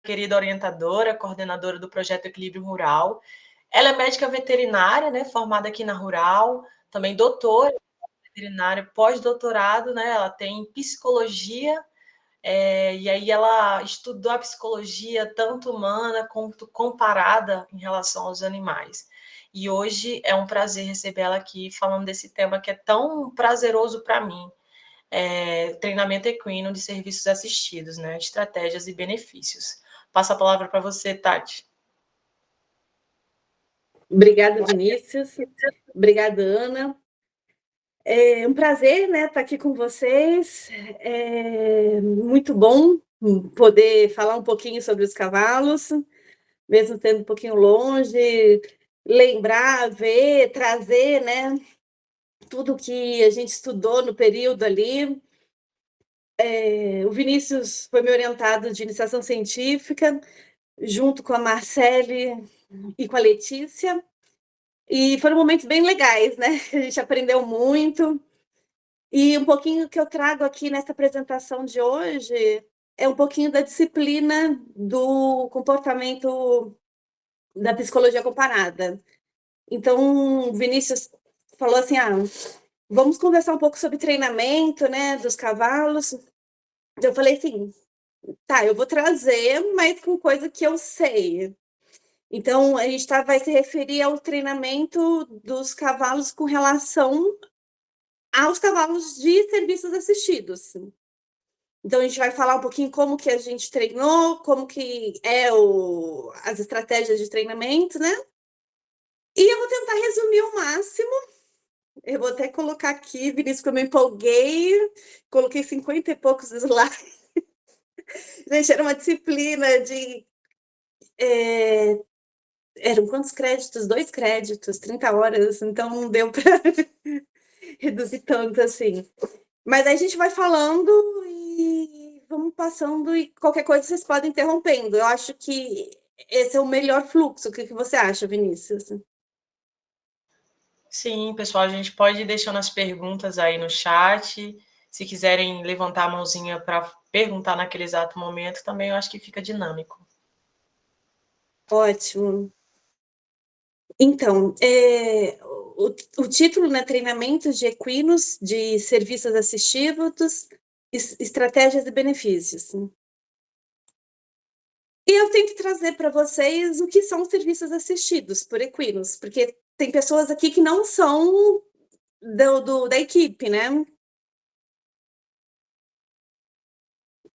querida orientadora, coordenadora do projeto Equilíbrio Rural. Ela é médica veterinária, né, formada aqui na Rural, também doutora veterinária, pós-doutorado, né, ela tem psicologia, e aí ela estudou a psicologia tanto humana quanto comparada em relação aos animais. E hoje é um prazer receber ela aqui falando desse tema que é tão prazeroso para mim, treinamento equino de serviços assistidos, né, estratégias e benefícios. Passo a palavra para você, Tati. Obrigada, Vinícius. Obrigada, Ana. É um prazer, né, estar aqui com vocês. É muito bom poder falar um pouquinho sobre os cavalos, mesmo tendo um pouquinho longe, lembrar, ver, trazer, né, tudo que a gente estudou no período ali. O Vinícius foi meu orientado de iniciação científica, junto com a Marcele e com a Letícia. E foram momentos bem legais, né? A gente aprendeu muito. E um pouquinho que eu trago aqui nessa apresentação de hoje é um pouquinho da disciplina do comportamento da psicologia comparada. Então, o Vinícius falou assim: vamos conversar um pouco sobre treinamento, né, dos cavalos. Eu falei assim: tá, eu vou trazer, mas com coisa que eu sei. Então, a gente vai se referir ao treinamento dos cavalos com relação aos cavalos de serviços assistidos. Então, a gente vai falar um pouquinho como que a gente treinou, como que as estratégias de treinamento, né? E eu vou tentar resumir o máximo. Eu vou até colocar aqui, Vinícius, que eu me empolguei, coloquei 50 e poucos slides. Gente, era uma disciplina de... eram quantos créditos? 2 créditos, 30 horas, então não deu para reduzir tanto assim. Mas aí a gente vai falando e vamos passando, e qualquer coisa vocês podem interrompendo. Eu acho que esse é o melhor fluxo. O que você acha, Vinícius? Sim, pessoal, a gente pode ir deixando as perguntas aí no chat. Se quiserem levantar a mãozinha para perguntar naquele exato momento, também eu acho que fica dinâmico. Ótimo. Então, o título, né, Treinamento de Equinos de Serviços Assistidos, Estratégias e Benefícios. E eu tenho que trazer para vocês o que são serviços assistidos por equinos, porque tem pessoas aqui que não são da equipe, né?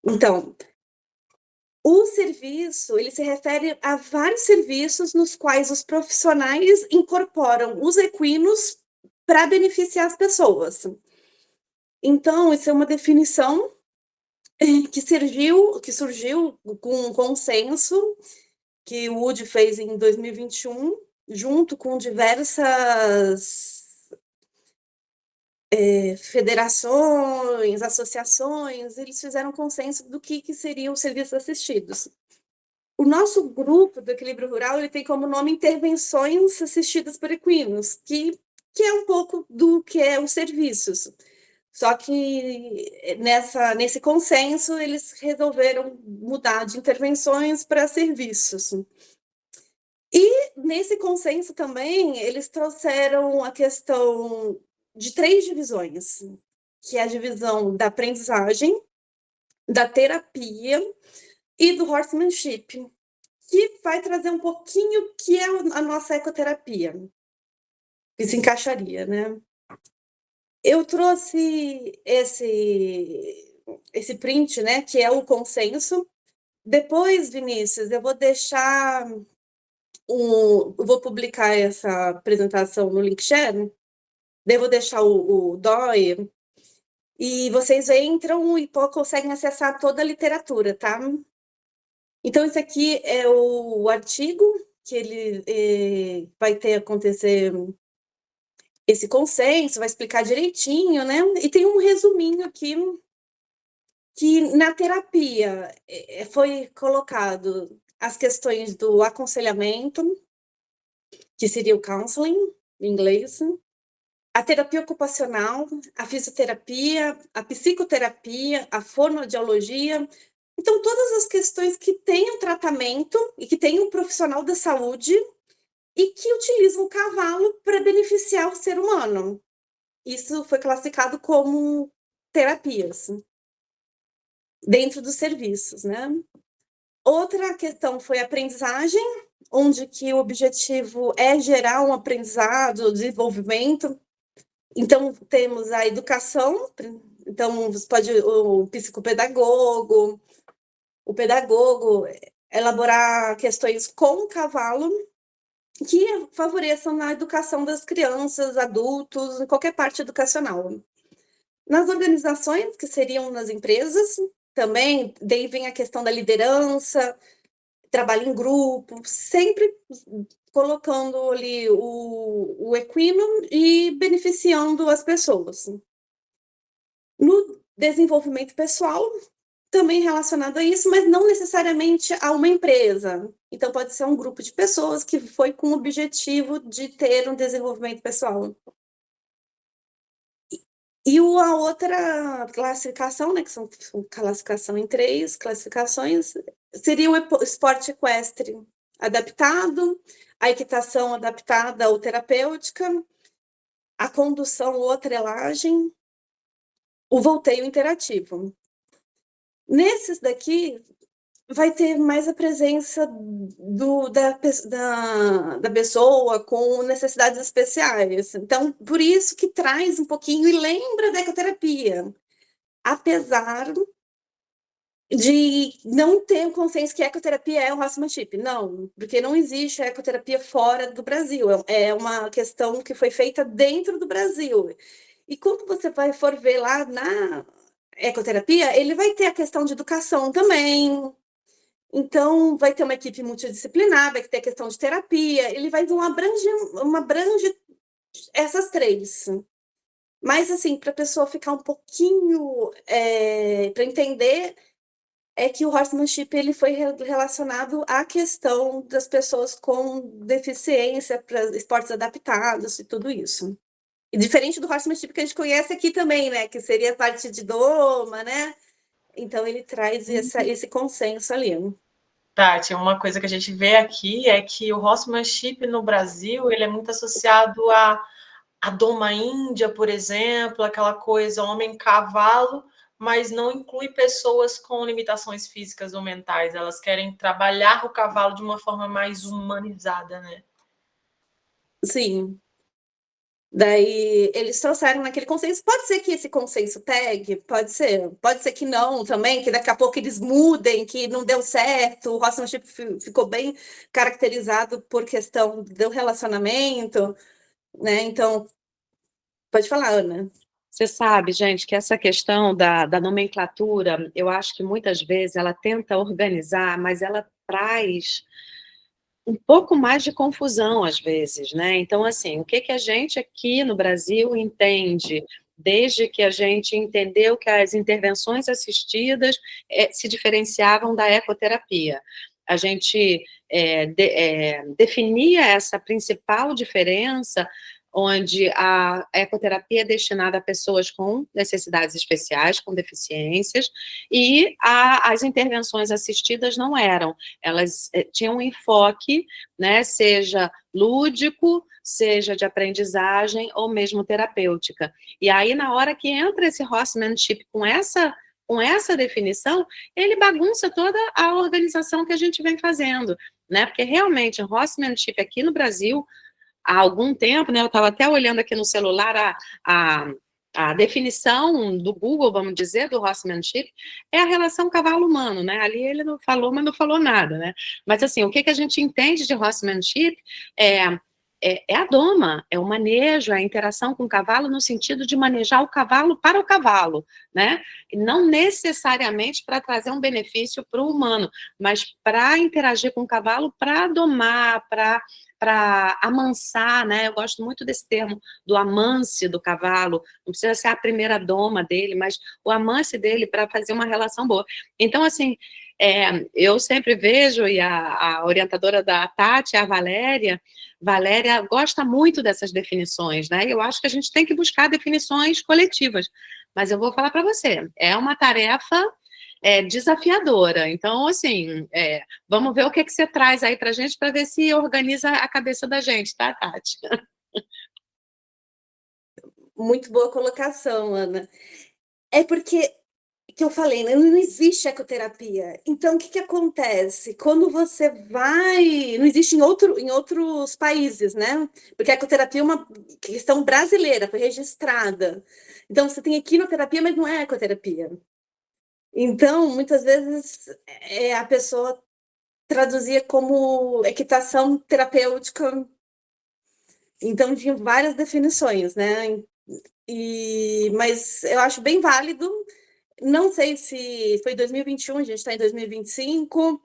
Então, o serviço, ele se refere a vários serviços nos quais os profissionais incorporam os equinos para beneficiar as pessoas. Então, isso é uma definição que surgiu com um consenso que o UD fez em 2021, junto com diversas federações, associações. Eles fizeram consenso do que seriam os serviços assistidos. O nosso grupo do Equilíbrio Rural, ele tem como nome Intervenções Assistidas por Equinos, que é um pouco do que é os serviços. Só que nesse consenso, eles resolveram mudar de intervenções para serviços. E nesse consenso também, eles trouxeram a questão de 3 divisões, que é a divisão da aprendizagem, da terapia e do horsemanship, que vai trazer um pouquinho que é a nossa ecoterapia, que se encaixaria, né? Eu trouxe esse print, né, que é o consenso. Depois, Vinícius, eu vou deixar vou publicar essa apresentação no Linkshare, daí eu vou deixar o DOI, e vocês entram e conseguem acessar toda a literatura, tá? Então, esse aqui é o artigo que ele vai acontecer esse consenso, vai explicar direitinho, né? E tem um resuminho aqui que na terapia foi colocado as questões do aconselhamento, que seria o counseling, em inglês, a terapia ocupacional, a fisioterapia, a psicoterapia, a fonoaudiologia. Então, todas as questões que têm um tratamento e que têm um profissional da saúde e que utilizam o cavalo para beneficiar o ser humano. Isso foi classificado como terapias dentro dos serviços, né? Outra questão foi a aprendizagem, onde que o objetivo é gerar um aprendizado, desenvolvimento. Então, temos a educação, então você pode o psicopedagogo, o pedagogo elaborar questões com o cavalo que favoreçam na educação das crianças, adultos, em qualquer parte educacional. Nas organizações, que seriam nas empresas, também, daí vem a questão da liderança, trabalho em grupo, sempre colocando ali o equino e beneficiando as pessoas. No desenvolvimento pessoal, também relacionado a isso, mas não necessariamente a uma empresa. Então, pode ser um grupo de pessoas que foi com o objetivo de ter um desenvolvimento pessoal. E a outra classificação, né, que são classificação em 3 classificações, seria o esporte equestre adaptado, a equitação adaptada ou terapêutica, a condução ou atrelagem, o volteio interativo. Nesses daqui, vai ter mais a presença da pessoa com necessidades especiais. Então, por isso que traz um pouquinho e lembra da ecoterapia. Apesar de não ter o consenso que a ecoterapia é o horsemanship. Não, porque não existe a ecoterapia fora do Brasil. É uma questão que foi feita dentro do Brasil. E quando você for ver lá na ecoterapia, ele vai ter a questão de educação também. Então, vai ter uma equipe multidisciplinar, vai ter a questão de terapia, ele vai abrange essas 3. Mas, assim, para a pessoa ficar um pouquinho, para entender, é que o horsemanship ele foi relacionado à questão das pessoas com deficiência para esportes adaptados e tudo isso. E diferente do horsemanship que a gente conhece aqui também, né, que seria a parte de doma, né? Então, ele traz esse consenso ali. Tati, uma coisa que a gente vê aqui é que o horsemanship no Brasil ele é muito associado a doma índia, por exemplo, aquela coisa homem-cavalo, mas não inclui pessoas com limitações físicas ou mentais. Elas querem trabalhar o cavalo de uma forma mais humanizada, né? Sim. Daí eles trouxeram naquele consenso. Pode ser que esse consenso pegue, pode ser que não também, que daqui a pouco eles mudem, que não deu certo. O horsemanship ficou bem caracterizado por questão do relacionamento, né? Então, pode falar, Ana. Você sabe, gente, que essa questão da nomenclatura, eu acho que muitas vezes ela tenta organizar, mas ela traz um pouco mais de confusão às vezes, né? Então, assim, o que que a gente aqui no Brasil entende, desde que a gente entendeu que as intervenções assistidas se diferenciavam da ecoterapia. A gente definia essa principal diferença onde a ecoterapia é destinada a pessoas com necessidades especiais, com deficiências, e as intervenções assistidas não eram. Elas tinham um enfoque, né, seja lúdico, seja de aprendizagem ou mesmo terapêutica. E aí, na hora que entra esse horsemanship com essa definição, ele bagunça toda a organização que a gente vem fazendo, né? Porque realmente o horsemanship aqui no Brasil há algum tempo, né, eu estava até olhando aqui no celular a definição do Google, vamos dizer, do horsemanship, é a relação cavalo-humano, né? Ali ele não falou, mas não falou nada, né? Mas, assim, o que a gente entende de horsemanship é a doma, é o manejo, é a interação com o cavalo no sentido de manejar o cavalo para o cavalo, né? E não necessariamente para trazer um benefício para o humano, mas para interagir com o cavalo, para domar, para amansar, né? Eu gosto muito desse termo do amance do cavalo, não precisa ser a primeira doma dele, mas o amance dele para fazer uma relação boa. Então, assim, eu sempre vejo, e a orientadora da Tati, a Valéria gosta muito dessas definições, né? Eu acho que a gente tem que buscar definições coletivas, mas eu vou falar para você, é uma tarefa desafiadora. Então, assim, vamos ver o que você traz aí para a gente, para ver se organiza a cabeça da gente, tá, Tati? Muito boa colocação, Ana. É porque que eu falei, né? Não existe ecoterapia. Então, o que acontece? Quando você vai. Não existe em outros países, né? Porque a ecoterapia é uma questão brasileira, foi registrada. Então, você tem equinoterapia, mas não é ecoterapia. Então, muitas vezes, a pessoa traduzia como equitação terapêutica. Então, tinha várias definições, né? Mas eu acho bem válido. Não sei se foi 2021, a gente está em 2025.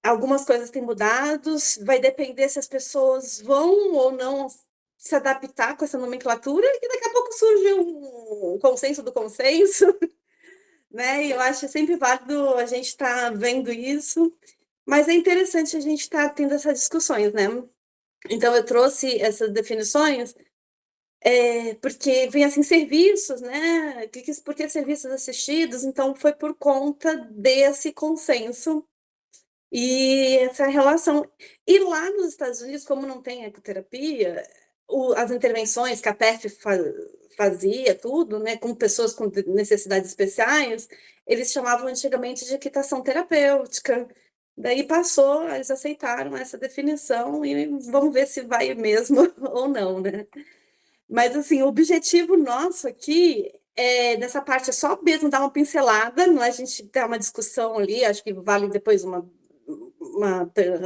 Algumas coisas têm mudado. Vai depender se as pessoas vão ou não se adaptar com essa nomenclatura, e daqui a pouco surge um consenso do consenso, né? E eu acho sempre válido a gente estar vendo isso. Mas é interessante a gente estar tendo essas discussões, né? Então, eu trouxe essas definições porque vem assim serviços, né? Por que serviços assistidos? Então, foi por conta desse consenso e essa relação. E lá nos Estados Unidos, como não tem ecoterapia, as intervenções que a PEF fazia, tudo, né, com pessoas com necessidades especiais, eles chamavam antigamente de equitação terapêutica. Daí passou, eles aceitaram essa definição e vamos ver se vai mesmo ou não, né? Mas, assim, o objetivo nosso aqui nessa parte é só mesmo dar uma pincelada, não é a gente ter uma discussão ali, acho que vale depois uma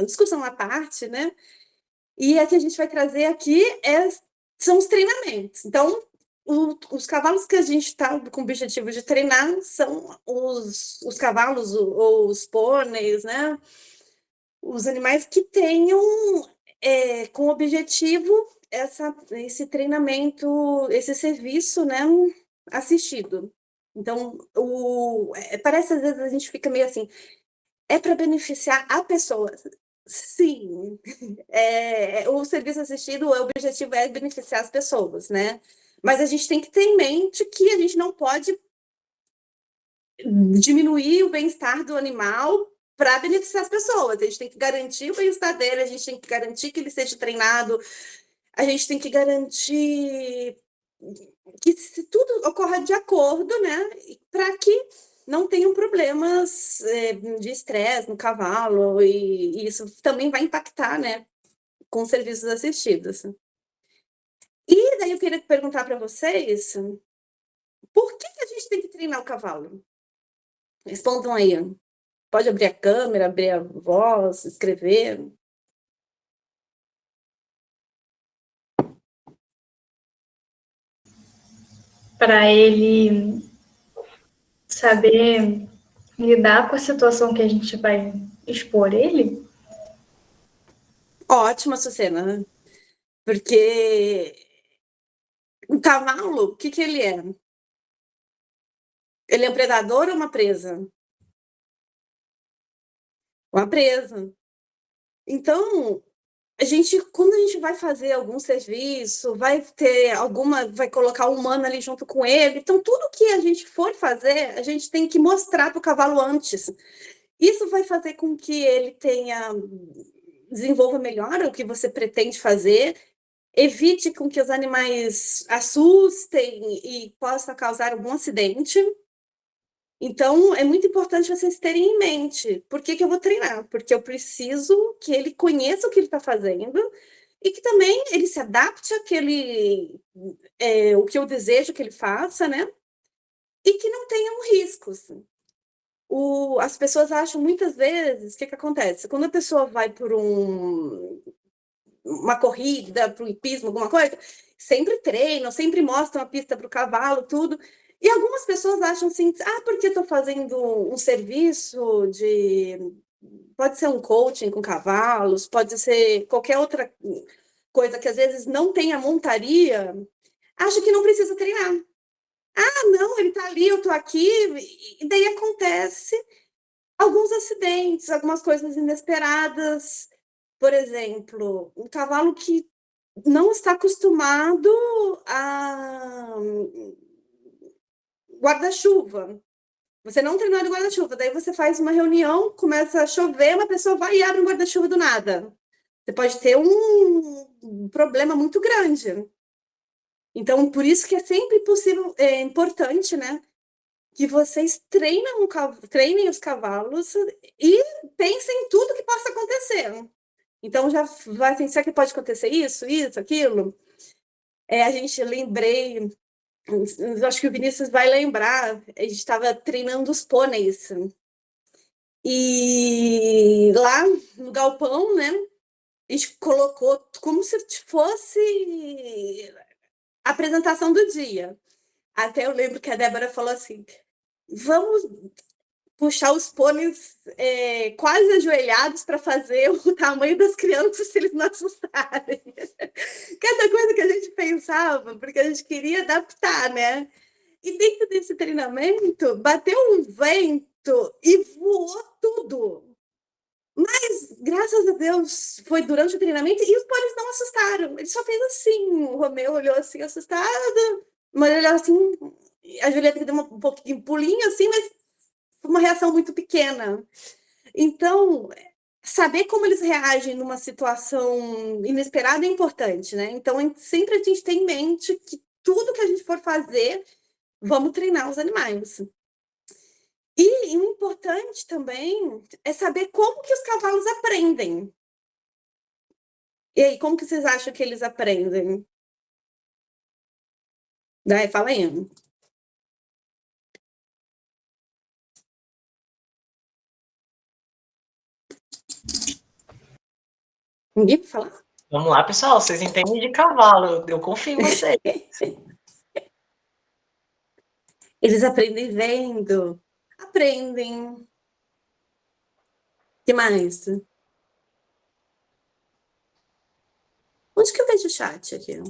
discussão à parte, né? E a que a gente vai trazer aqui são os treinamentos. Então, os cavalos que a gente está com o objetivo de treinar são os cavalos ou os pôneis, né? Os animais que tenham com objetivo esse treinamento, esse serviço, né, assistido. Então, parece às vezes a gente fica meio assim, é para beneficiar a pessoa. Sim, o serviço assistido, o objetivo é beneficiar as pessoas, né? Mas a gente tem que ter em mente que a gente não pode diminuir o bem-estar do animal para beneficiar as pessoas. A gente tem que garantir o bem-estar dele, a gente tem que garantir que ele seja treinado, a gente tem que garantir que tudo ocorra de acordo, né? Para que não tenham problemas de estresse no cavalo, e isso também vai impactar, né, com serviços assistidos. E daí eu queria perguntar para vocês, por que a gente tem que treinar o cavalo? Respondam aí. Pode abrir a câmera, abrir a voz, escrever. Para ele saber lidar com a situação que a gente vai expor ele? Ótima, Sucena. Porque o cavalo, o que ele é? Ele é um predador ou uma presa? Uma presa. Então, quando a gente vai fazer algum serviço, vai colocar um humano ali junto com ele. Então, tudo que a gente for fazer, a gente tem que mostrar para o cavalo antes. Isso vai fazer com que ele desenvolva melhor o que você pretende fazer, evite com que os animais assustem e possa causar algum acidente. Então, é muito importante vocês terem em mente por que eu vou treinar, porque eu preciso que ele conheça o que ele está fazendo e que também ele se adapte àquele, o que eu desejo que ele faça, né? E que não tenham riscos. As pessoas acham muitas vezes, o que acontece? Quando a pessoa vai por uma corrida, para um hipismo, alguma coisa, sempre treinam, sempre mostram a pista para o cavalo, tudo. E algumas pessoas acham assim, porque estou fazendo um serviço pode ser um coaching com cavalos, pode ser qualquer outra coisa que às vezes não tenha montaria, acha que não precisa treinar. Não, ele está ali, eu estou aqui, e daí acontece alguns acidentes, algumas coisas inesperadas. Por exemplo, um cavalo que não está acostumado a guarda-chuva. Você não treinou de guarda-chuva, daí você faz uma reunião, começa a chover, uma pessoa vai e abre um guarda-chuva do nada. Você pode ter um problema muito grande. Então, por isso que é sempre possível, é importante, né, que vocês treinem os cavalos e pensem em tudo que possa acontecer. Então, já vai pensar que pode acontecer isso, aquilo. A gente lembrei, eu acho que o Vinícius vai lembrar, a gente estava treinando os pôneis. E lá no galpão, né, a gente colocou como se fosse a apresentação do dia. Até eu lembro que a Débora falou assim, vamos puxar os pôneis quase ajoelhados para fazer o tamanho das crianças se eles não assustarem. Cada coisa que a gente pensava, porque a gente queria adaptar, né? E dentro desse treinamento, bateu um vento e voou tudo. Mas, graças a Deus, foi durante o treinamento e os pôneis não assustaram. Ele só fez assim, o Romeu olhou assim, assustado, mas ele olhou assim, a Julieta deu um pouquinho pulinho assim, mas uma reação muito pequena. Então, saber como eles reagem numa situação inesperada é importante, né? Então, sempre a gente tem em mente que tudo que a gente for fazer, vamos treinar os animais. E o importante também é saber como que os cavalos aprendem. E aí, como que vocês acham que eles aprendem? Daí, fala aí. Ninguém vai falar? Vamos lá, pessoal, vocês entendem de cavalo, eu confio em vocês. Eles aprendem vendo. Aprendem. O que mais? Onde que eu vejo o chat aqui?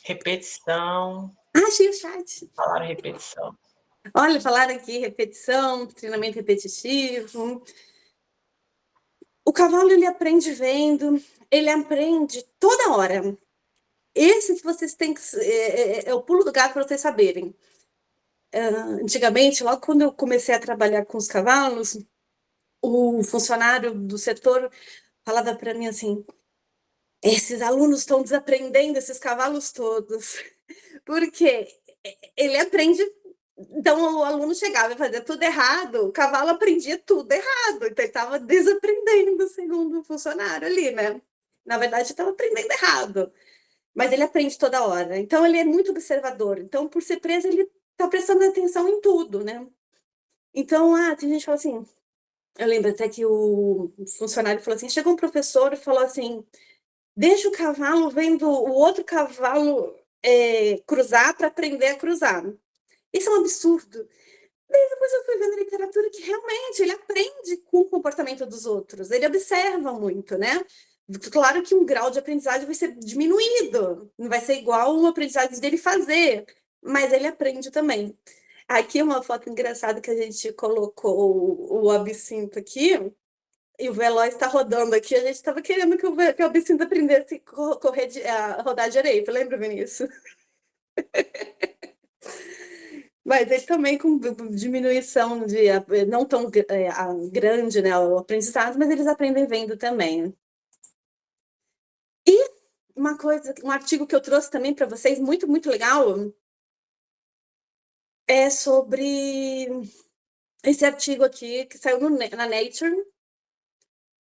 Repetição. Achei o chat. Falaram repetição. Olha, falaram aqui repetição, treinamento repetitivo. O cavalo, ele aprende vendo, ele aprende toda hora. Esse que vocês têm que... É o pulo do gato para vocês saberem. Antigamente, logo quando eu comecei a trabalhar com os cavalos, o funcionário do setor falava para mim assim, esses alunos estão desaprendendo esses cavalos todos, porque ele aprende, então o aluno chegava e fazia tudo errado, o cavalo aprendia tudo errado, então ele estava desaprendendo, segundo o funcionário ali, né? Na verdade, estava aprendendo errado, mas ele aprende toda hora, então ele é muito observador, então por ser preso, ele está prestando atenção em tudo, né? Então, tem gente que fala assim, eu lembro até que o funcionário falou assim, chegou um professor e falou assim, deixa o cavalo vendo o outro cavalo cruzar para aprender a cruzar. Isso é um absurdo. Daí depois eu fui vendo literatura que realmente ele aprende com o comportamento dos outros, ele observa muito, né? Claro que um grau de aprendizagem vai ser diminuído, não vai ser igual o aprendizagem dele fazer, mas ele aprende também. Aqui uma foto engraçada que a gente colocou o absinto aqui, e o Veloz está rodando aqui, a gente estava querendo que o absinto aprendesse a rodar direito, lembra, Vinícius? Mas ele também com diminuição de não tão grande, né, o aprendizado, mas eles aprendem vendo também. E um artigo que eu trouxe também para vocês, muito, muito legal, é sobre esse artigo aqui, que saiu na Nature,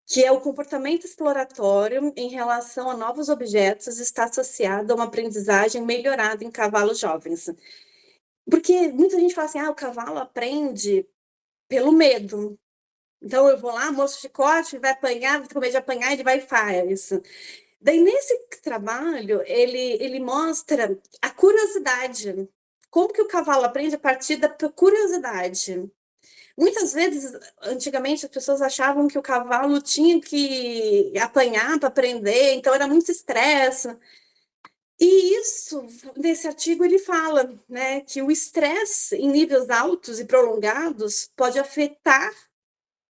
que é o comportamento exploratório em relação a novos objetos está associado a uma aprendizagem melhorada em cavalos jovens. Porque muita gente fala assim, o cavalo aprende pelo medo. Então eu vou lá, mostro o chicote, vai apanhar, vai ter medo de apanhar, ele vai e faz. Daí nesse trabalho, ele mostra a curiosidade. Como que o cavalo aprende a partir da curiosidade? Muitas vezes, antigamente, as pessoas achavam que o cavalo tinha que apanhar para aprender, então era muito estresse. E isso, nesse artigo, ele fala, né, que o estresse em níveis altos e prolongados pode afetar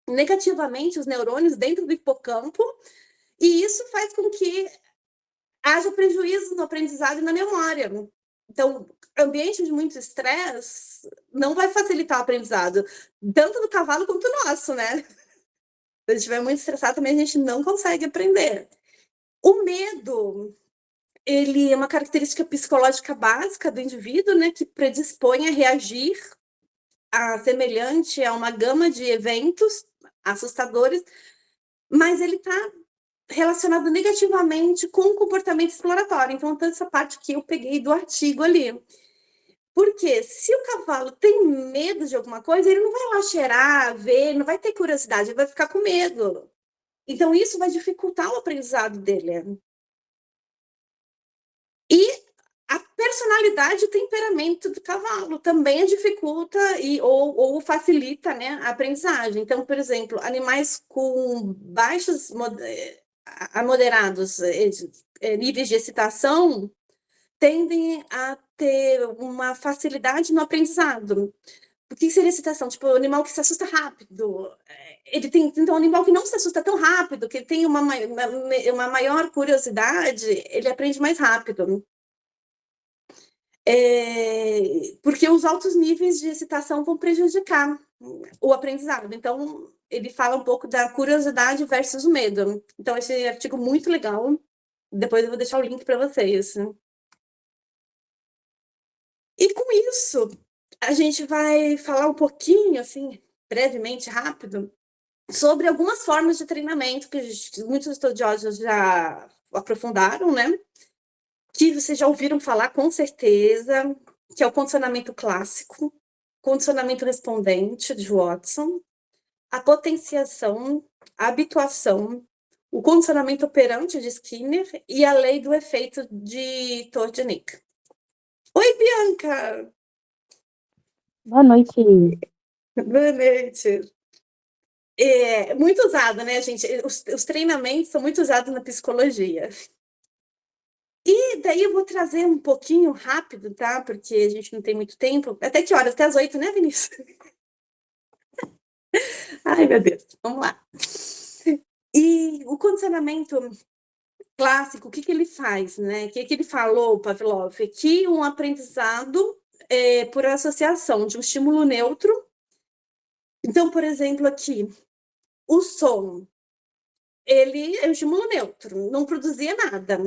negativamente os neurônios dentro do hipocampo, e isso faz com que haja prejuízo no aprendizado e na memória. Então, ambiente de muito estresse não vai facilitar o aprendizado, tanto do cavalo quanto do nosso, né? Se a gente estiver muito estressado, também a gente não consegue aprender. O medo, ele é uma característica psicológica básica do indivíduo, né, que predispõe a reagir semelhante a uma gama de eventos assustadores, mas ele está relacionado negativamente com o comportamento exploratório. Então, toda essa parte que eu peguei do artigo ali. Porque se o cavalo tem medo de alguma coisa, ele não vai lá cheirar, ver, não vai ter curiosidade, ele vai ficar com medo. Então, isso vai dificultar o aprendizado dele. E a personalidade e temperamento do cavalo também dificulta ou facilita, né, a aprendizagem. Então, por exemplo, animais com baixos a moderados níveis de excitação tendem a ter uma facilidade no aprendizado. O que seria excitação? Tipo, o animal que se assusta rápido. Ele tem, então, um animal que não se assusta tão rápido, que tem uma maior curiosidade, ele aprende mais rápido. Porque os altos níveis de excitação vão prejudicar o aprendizado. Então, ele fala um pouco da curiosidade versus o medo. Então, esse artigo muito legal. Depois eu vou deixar o link para vocês. E com isso, a gente vai falar um pouquinho, assim, brevemente, rápido, sobre algumas formas de treinamento que muitos estudiosos já aprofundaram, né? Que vocês já ouviram falar com certeza, que é o condicionamento clássico, condicionamento respondente de Watson, a potenciação, a habituação, o condicionamento operante de Skinner e a lei do efeito de Tordnik. Oi, Bianca! Boa noite. Boa noite. Muito usado, né, gente? Os treinamentos são muito usados na psicologia. E daí eu vou trazer um pouquinho rápido, tá? Porque a gente não tem muito tempo. Até que horas? Até as 8, né, Vinícius? Ai, meu Deus. Vamos lá. E o condicionamento clássico, o que ele faz, né? O que ele falou, Pavlov? Que um aprendizado por associação de um estímulo neutro. Então, por exemplo, aqui, o som, ele é um estímulo neutro, não produzia nada.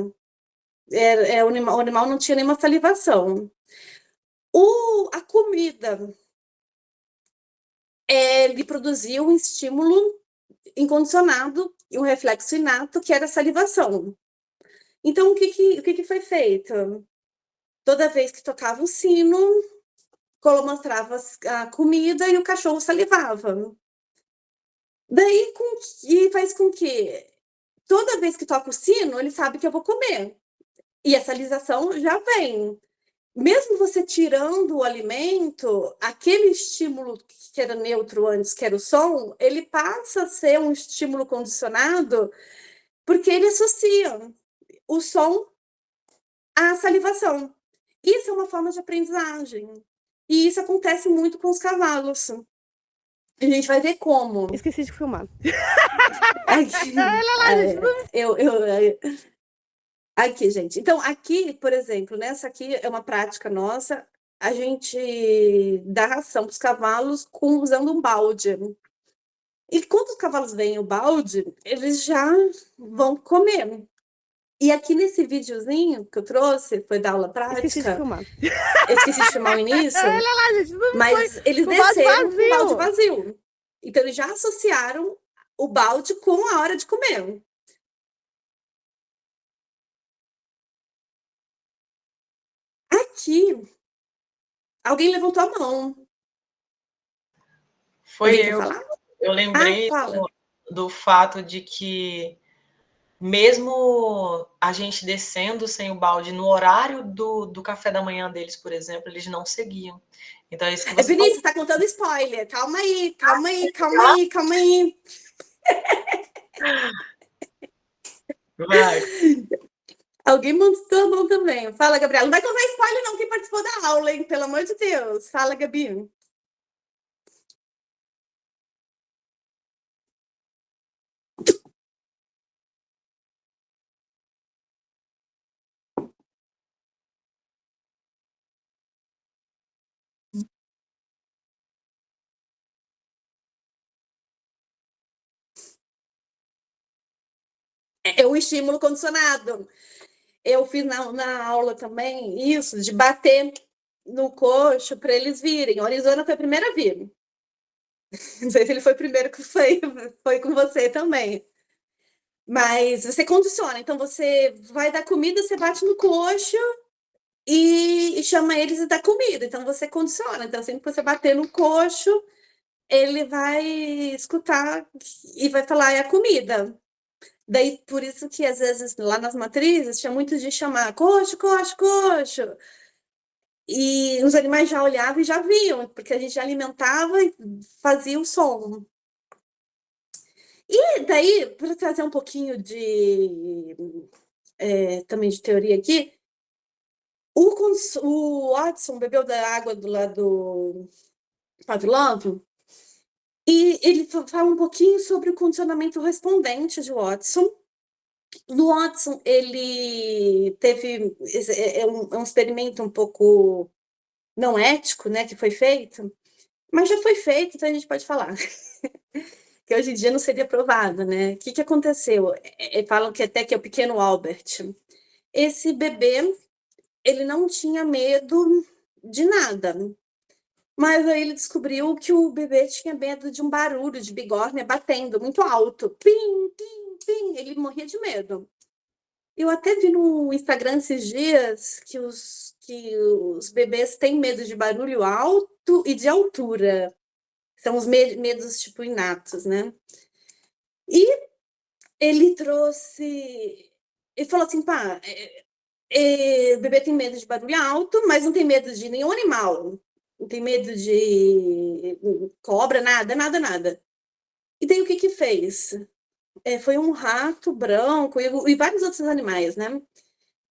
O animal não tinha nenhuma salivação. A comida, ele produzia um estímulo incondicionado e um reflexo inato, que era a salivação. Então, o que foi feito? Toda vez que tocava o sino, mostrava a comida e o cachorro salivava. Daí, faz com que toda vez que toca o sino, ele sabe que eu vou comer. E a salivação já vem. Mesmo você tirando o alimento, aquele estímulo que era neutro antes, que era o som, ele passa a ser um estímulo condicionado, porque ele associa o som à salivação. Isso é uma forma de aprendizagem. E isso acontece muito com os cavalos. A gente vai ver como. Esqueci de filmar. Aqui, gente. Então, aqui, por exemplo, nessa aqui é uma prática nossa, a gente dá ração para os cavalos usando um balde. E quando os cavalos veem o balde, eles já vão comer. E aqui nesse videozinho que eu trouxe, foi da aula prática. Esqueci de filmar. Eu esqueci de filmar o início. Olha lá, gente, não mas foi eles com o balde desceram com o balde vazio. vazio. Então, eles já associaram o balde com a hora de comer. Aqui, alguém levantou a mão. Foi Alguém quer eu. falar? Eu lembrei Fala. do fato de que, mesmo a gente descendo sem o balde, no horário do café da manhã deles, por exemplo, eles não seguiam. Então, é isso que você Vinícius, tá contando spoiler. Calma aí, calma aí, calma aí, calma aí. Vai. Alguém mandou a mão também. Fala, Gabriela. Não vai contar spoiler, não, quem participou da aula, hein? Pelo amor de Deus. Fala, Gabi. É o estímulo condicionado. Eu fiz na aula também isso, de bater no coxo para eles virem. O Arizona foi a primeira a vir. Não sei se ele foi o primeiro que foi com você também. Mas você condiciona. Então, você vai dar comida, você bate no coxo e chama eles e dá comida. Então, você condiciona. Então, sempre que você bater no coxo, ele vai escutar e vai falar, é a comida. Daí, por isso que, às vezes, lá nas matrizes, tinha muito de chamar coxo, coxo, coxo. E os animais já olhavam e já viam, porque a gente já alimentava e fazia o som. E daí, para trazer um pouquinho também de teoria aqui, o Watson bebeu da água do lado do Pavlov, e ele fala um pouquinho sobre o condicionamento respondente de Watson. No Watson, ele teve um experimento um pouco não ético, né, que foi feito, mas já foi feito, então a gente pode falar. Que hoje em dia não seria aprovado, né? O que aconteceu? Falam que até que é o pequeno Albert. Esse bebê, ele não tinha medo de nada. Mas aí ele descobriu que o bebê tinha medo de um barulho de bigorna batendo muito alto. Pim, pim, pim. Ele morria de medo. Eu até vi no Instagram esses dias que os bebês têm medo de barulho alto e de altura. São os medos, tipo, inatos, né? E ele trouxe... Ele falou assim, pá, o bebê tem medo de barulho alto, mas não tem medo de nenhum animal. Não tem medo de cobra, nada, nada, nada. E daí o que fez? Foi um rato branco e vários outros animais, né?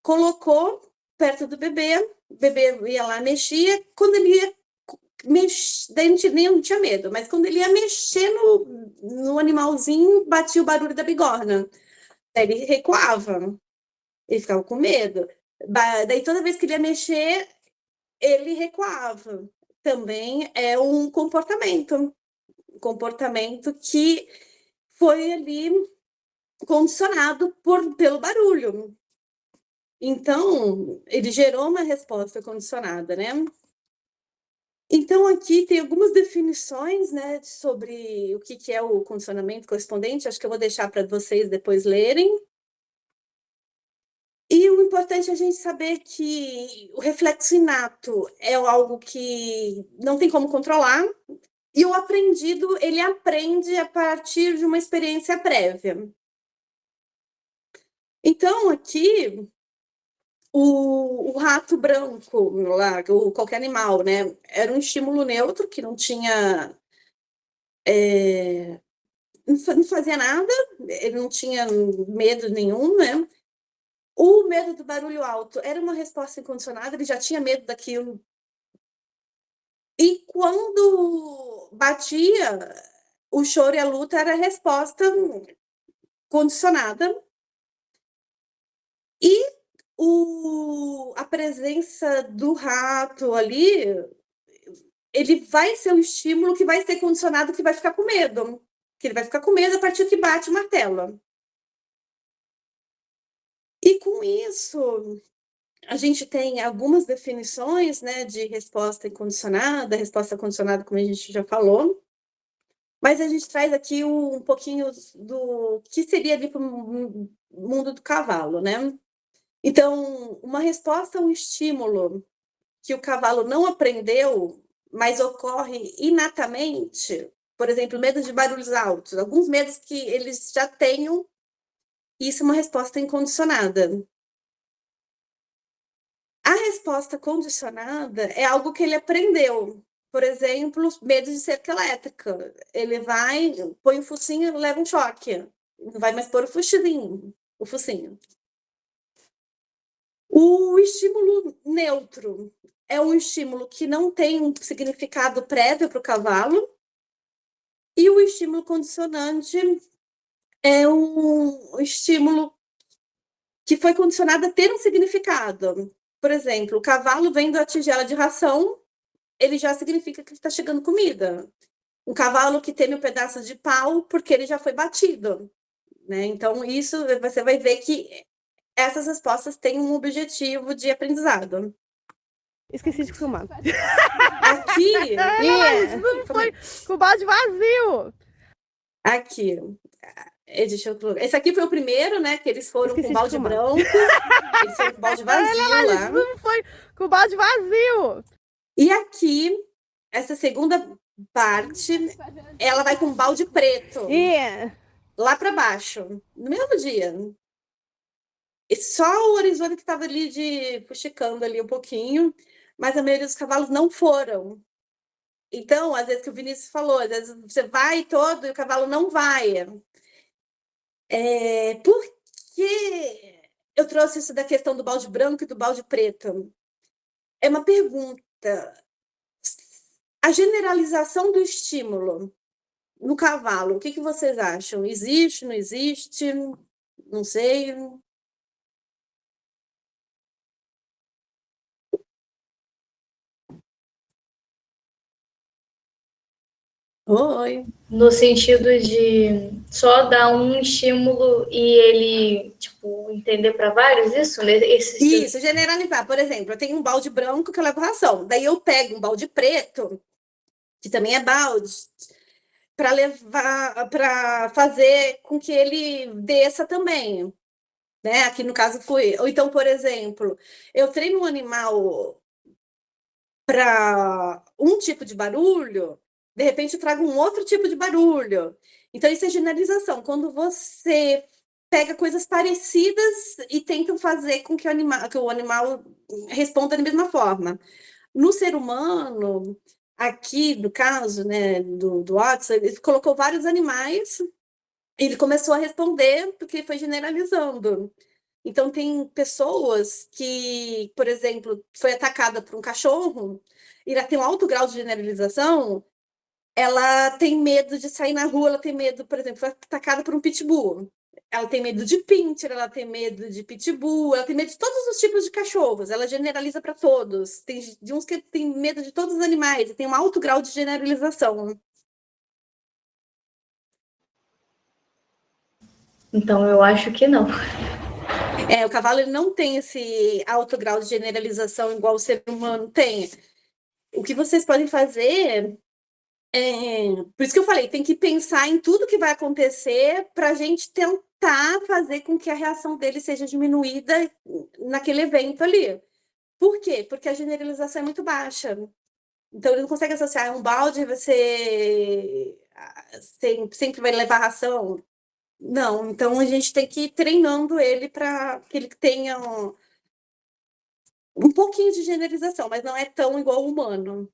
Colocou perto do bebê, o bebê ia lá, mexia. Quando ele ia daí não tinha medo, mas quando ele ia mexer no animalzinho, batia o barulho da bigorna. Daí ele recuava, ele ficava com medo. Daí toda vez que ele ia mexer, ele recuava. Também é um comportamento que foi ali condicionado pelo barulho. Então, ele gerou uma resposta condicionada, né? Então, aqui tem algumas definições, né, sobre o que é o condicionamento correspondente. Acho que eu vou deixar para vocês depois lerem. E o importante é a gente saber que o reflexo inato é algo que não tem como controlar, e o aprendido, ele aprende a partir de uma experiência prévia. Então, aqui, o rato branco, lá, qualquer animal, né? Era um estímulo neutro que não tinha... não fazia nada, ele não tinha medo nenhum, né? O medo do barulho alto era uma resposta incondicionada, ele já tinha medo daquilo. E quando batia, o choro e a luta era a resposta condicionada. E a presença do rato ali, ele vai ser um estímulo que vai ser condicionado, que vai ficar com medo. Que ele vai ficar com medo a partir que bate o martelo. E com isso, a gente tem algumas definições, né, de resposta incondicionada, resposta condicionada, como a gente já falou. Mas a gente traz aqui um pouquinho do que seria ali para o mundo do cavalo, né? Então, uma resposta a um estímulo que o cavalo não aprendeu, mas ocorre inatamente, por exemplo, medo de barulhos altos, alguns medos que eles já tenham, isso é uma resposta incondicionada. A resposta condicionada é algo que ele aprendeu. Por exemplo, medo de cerca elétrica. Ele vai, põe o focinho e leva um choque. Não vai mais pôr o focinho. O estímulo neutro é um estímulo que não tem um significado prévio para o cavalo. E o estímulo condicionante é um estímulo que foi condicionado a ter um significado. Por exemplo, o cavalo vendo a tigela de ração, ele já significa que está chegando comida. Um cavalo que teme um pedaço de pau, porque ele já foi batido. né? Então, isso você vai ver que essas respostas têm um objetivo de aprendizado. Esqueci de filmar. Aqui, Não foi com o balde vazio. aqui. Deixa eu... Esse aqui foi o primeiro, né? Que eles foram Esqueci com de balde filmar. branco. Eles foram com balde vazio lá. Não foi com o balde vazio. E aqui, essa segunda parte, ela vai com balde preto. Lá para baixo, no mesmo dia. E só o horizonte que estava ali puxicando ali um pouquinho, mas a maioria dos cavalos não foram. Então, às vezes que o Vinícius falou, às vezes você vai todo e o cavalo não vai. Por que eu trouxe isso da questão do balde branco e do balde preto? É uma pergunta. A generalização do estímulo no cavalo, o que vocês acham? Existe, não existe? Não sei. Oi. No sentido de só dar um estímulo e ele, tipo, entender para vários, isso? Isso, generalizar. Por exemplo, eu tenho um balde branco que eu levo ração. Daí eu pego um balde preto, que também é balde, para levar, para fazer com que ele desça também. Né? Aqui no caso foi. Ou então, por exemplo, eu treino um animal para um tipo de barulho, de repente eu trago um outro tipo de barulho. Então, isso é generalização. Quando você pega coisas parecidas e tenta fazer com que o animal responda da mesma forma. No ser humano, aqui no caso, né, do Watson, ele colocou vários animais e ele começou a responder porque foi generalizando. Então, tem pessoas que, por exemplo, foi atacada por um cachorro e ela tem um alto grau de generalização, ela tem medo de sair na rua, ela tem medo, por exemplo, foi atacada por um pitbull. Ela tem medo de pincher, ela tem medo de pitbull, ela tem medo de todos os tipos de cachorros, ela generaliza para todos. Tem de uns que tem medo de todos os animais, e tem um alto grau de generalização. Então, eu acho que não. O cavalo ele não tem esse alto grau de generalização igual o ser humano tem. O que vocês podem fazer por isso que eu falei, tem que pensar em tudo que vai acontecer para a gente tentar fazer com que a reação dele seja diminuída naquele evento ali. Por quê? Porque a generalização é muito baixa. Então, ele não consegue associar um balde, você sempre vai levar ração. Não, então a gente tem que ir treinando ele para que ele tenha um pouquinho de generalização, mas não é tão igual ao humano.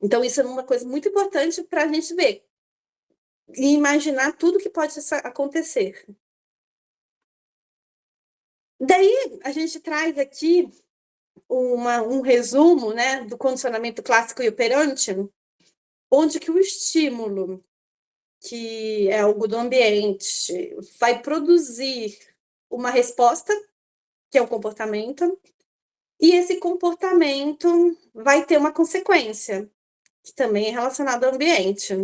Então, isso é uma coisa muito importante para a gente ver e imaginar tudo que pode acontecer. Daí, a gente traz aqui um resumo, né, do condicionamento clássico e operante, onde que o estímulo, que é algo do ambiente, vai produzir uma resposta, que é o comportamento, e esse comportamento vai ter uma consequência, que também é relacionada ao ambiente.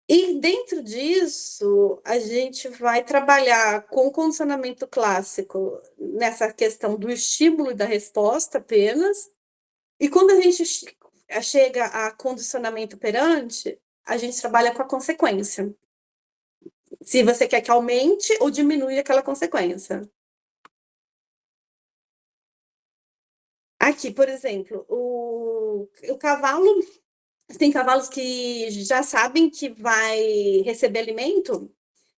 E dentro disso, a gente vai trabalhar com o condicionamento clássico nessa questão do estímulo e da resposta apenas. E quando a gente chega a condicionamento operante, a gente trabalha com a consequência. Se você quer que aumente ou diminui aquela consequência. Aqui, por exemplo, o cavalo... Tem cavalos que já sabem que vai receber alimento,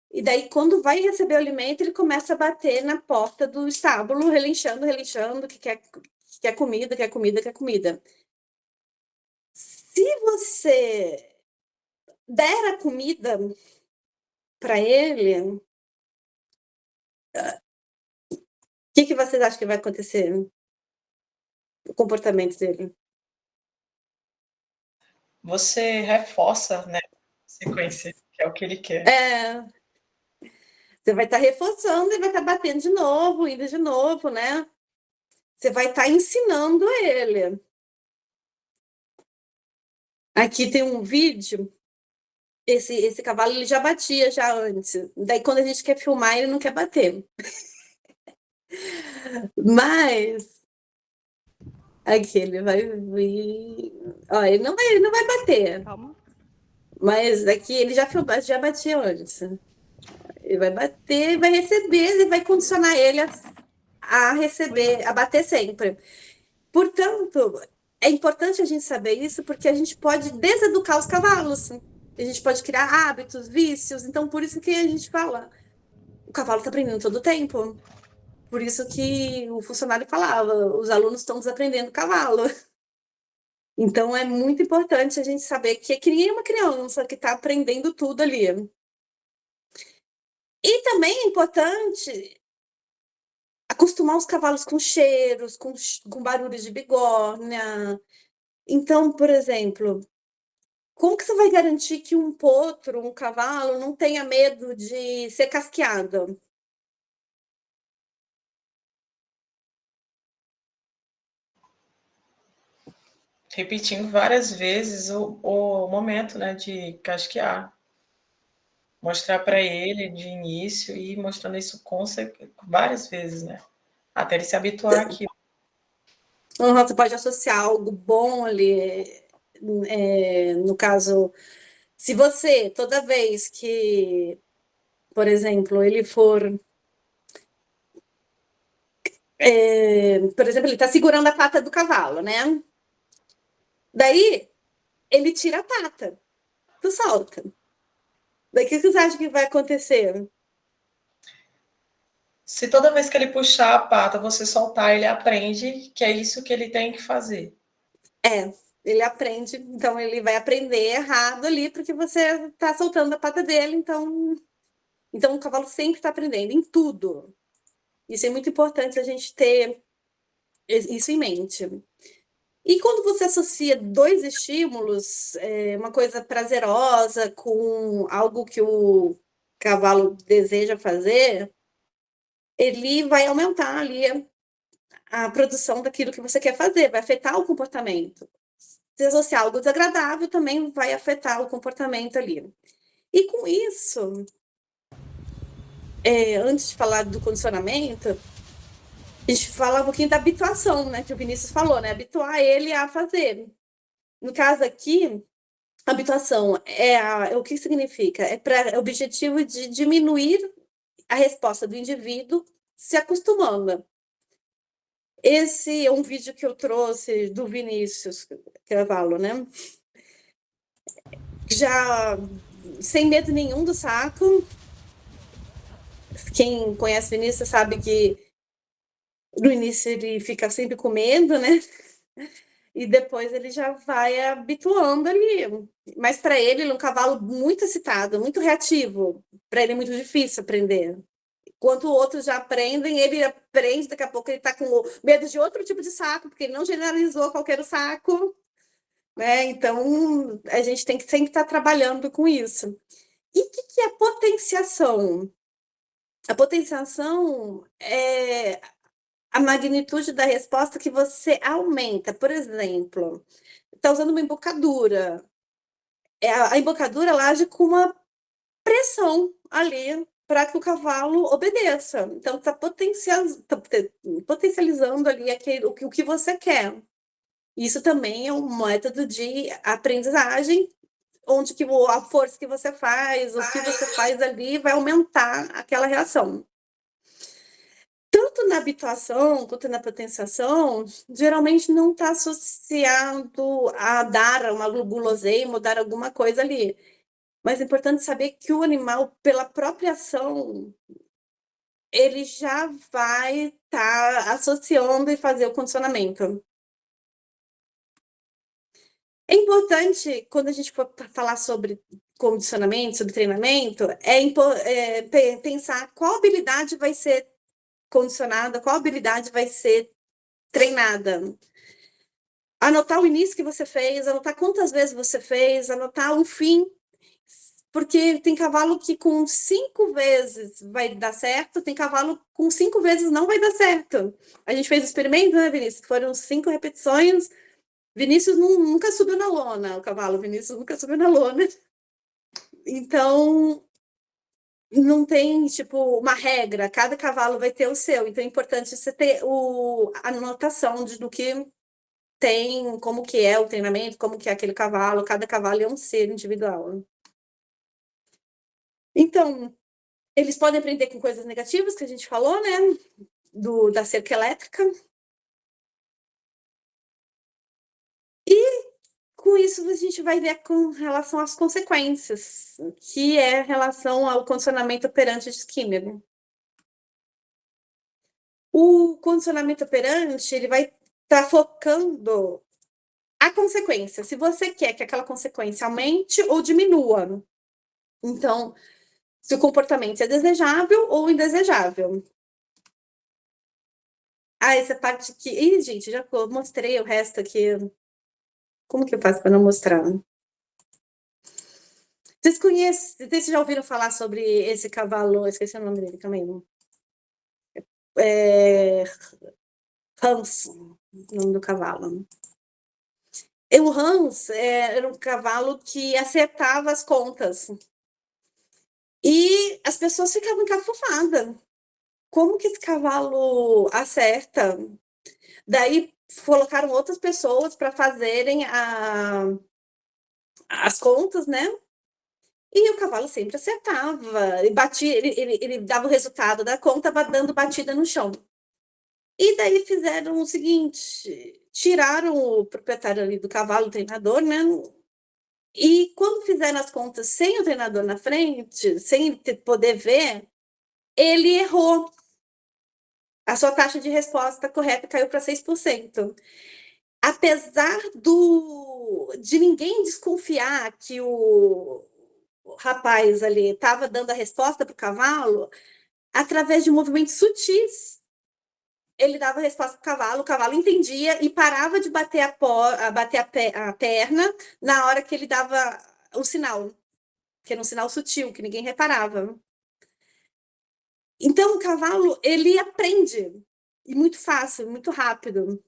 e daí, quando vai receber o alimento, ele começa a bater na porta do estábulo, relinchando, que quer comida, quer comida, quer comida. Se você der a comida para ele, o que vocês acham que vai acontecer? O comportamento dele? Você reforça, né, a sequência, que é o que ele quer. Você vai estar reforçando e vai estar batendo de novo, indo de novo, né? Você vai estar ensinando ele. Aqui tem um vídeo esse cavalo ele já batia já antes. Daí, quando a gente quer filmar, ele não quer bater. Mas aqui ele vai vir. Ó, ele não vai bater. Calma. Mas aqui ele já batia antes. Ele vai bater, vai receber, e vai condicionar ele a receber, a bater sempre. Portanto, é importante a gente saber isso, porque a gente pode deseducar os cavalos. A gente pode criar hábitos, vícios. Então, por isso que a gente fala, o cavalo está aprendendo todo o tempo. Por isso que o funcionário falava, os alunos estão desaprendendo o cavalo. Então, é muito importante a gente saber que é nem uma criança que está aprendendo tudo ali. E também é importante acostumar os cavalos com cheiros, com barulhos de bigorna. Então, por exemplo, como que você vai garantir que um potro, um cavalo, não tenha medo de ser casqueado? Repetindo várias vezes o momento, né, de casquear. Mostrar para ele de início e mostrando isso várias vezes, né? Até ele se habituar àquilo. Você pode associar algo bom ali. No caso, se você, toda vez que, por exemplo, ele for. Por exemplo, ele está segurando a pata do cavalo, né? Daí, ele tira a pata, tu solta. Daí, o que você acha que vai acontecer? Se toda vez que ele puxar a pata, você soltar, ele aprende que é isso que ele tem que fazer. Ele aprende, então ele vai aprender errado ali, porque você está soltando a pata dele, então o cavalo sempre está aprendendo, em tudo. Isso é muito importante a gente ter isso em mente. E quando você associa dois estímulos, uma coisa prazerosa com algo que o cavalo deseja fazer, ele vai aumentar ali a produção daquilo que você quer fazer, vai afetar o comportamento. Se associar algo desagradável também vai afetar o comportamento ali. E com isso, antes de falar do condicionamento, a gente fala um pouquinho da habituação, né? Que o Vinícius falou, né? Habituar ele a fazer. No caso aqui, habituação o que significa? É para o objetivo de diminuir a resposta do indivíduo se acostumando. Esse é um vídeo que eu trouxe do Vinícius Cavalo, né? Já sem medo nenhum do saco. Quem conhece o Vinícius sabe que no início ele fica sempre com medo, né? E depois ele já vai habituando ali. Mas para ele é um cavalo muito excitado, muito reativo. Para ele é muito difícil aprender. Enquanto outros já aprendem, ele aprende, daqui a pouco ele está com medo de outro tipo de saco, porque ele não generalizou qualquer saco. Né? Então, a gente tem que sempre estar trabalhando com isso. E o que é a potenciação? A potenciação é a magnitude da resposta que você aumenta. Por exemplo, está usando uma embocadura. A embocadura ela age com uma pressão ali para que o cavalo obedeça. Então, está potencializando ali o que você quer. Isso também é um método de aprendizagem, onde a força que você faz, o que você faz ali, vai aumentar aquela reação. Tanto na habituação quanto na potenciação, geralmente não está associado a dar uma guloseima ou dar alguma coisa ali. Mas é importante saber que o animal, pela própria ação, ele já vai estar associando e fazer o condicionamento. É importante, quando a gente for falar sobre condicionamento, sobre treinamento, pensar qual habilidade vai ser condicionada, qual habilidade vai ser treinada. Anotar o início que você fez, anotar quantas vezes você fez, anotar um fim, porque tem cavalo que com 5 vezes vai dar certo, tem cavalo com 5 vezes não vai dar certo. A gente fez o experimento, né, Vinícius? Foram 5 repetições. Vinícius nunca subiu na lona, o cavalo Vinícius nunca subiu na lona. Então, não tem, tipo, uma regra, cada cavalo vai ter o seu. Então, é importante você ter a anotação do que tem, como que é o treinamento, como que é aquele cavalo. Cada cavalo é um ser individual. Então, eles podem aprender com coisas negativas, que a gente falou, né? Da cerca elétrica. E com isso a gente vai ver com relação às consequências, que é relação ao condicionamento operante de Skinner. O condicionamento operante, ele vai estar focando a consequência, se você quer que aquela consequência aumente ou diminua. Então, se o comportamento é desejável ou indesejável. Essa parte aqui... Ih, gente, já mostrei o resto aqui. Como que eu faço para não mostrar? Vocês conhecem... Vocês já ouviram falar sobre esse cavalo? Esqueci o nome dele também. Hans, o nome do cavalo. O Hans era um cavalo que acertava as contas. E as pessoas ficavam encafufadas. Como que esse cavalo acerta? Daí colocaram outras pessoas para fazerem as contas, né? E o cavalo sempre acertava, e batia, ele dava o resultado da conta dando batida no chão. E daí fizeram o seguinte, tiraram o proprietário ali do cavalo, o treinador, né? E quando fizeram as contas sem o treinador na frente, sem poder ver, ele errou. A sua taxa de resposta correta caiu para 6%. Apesar de ninguém desconfiar que o rapaz ali estava dando a resposta para o cavalo, através de movimentos sutis, ele dava a resposta para o cavalo entendia e parava de bater a perna na hora que ele dava o sinal, que era um sinal sutil, que ninguém reparava. Então, o cavalo, ele aprende, e muito fácil, muito rápido.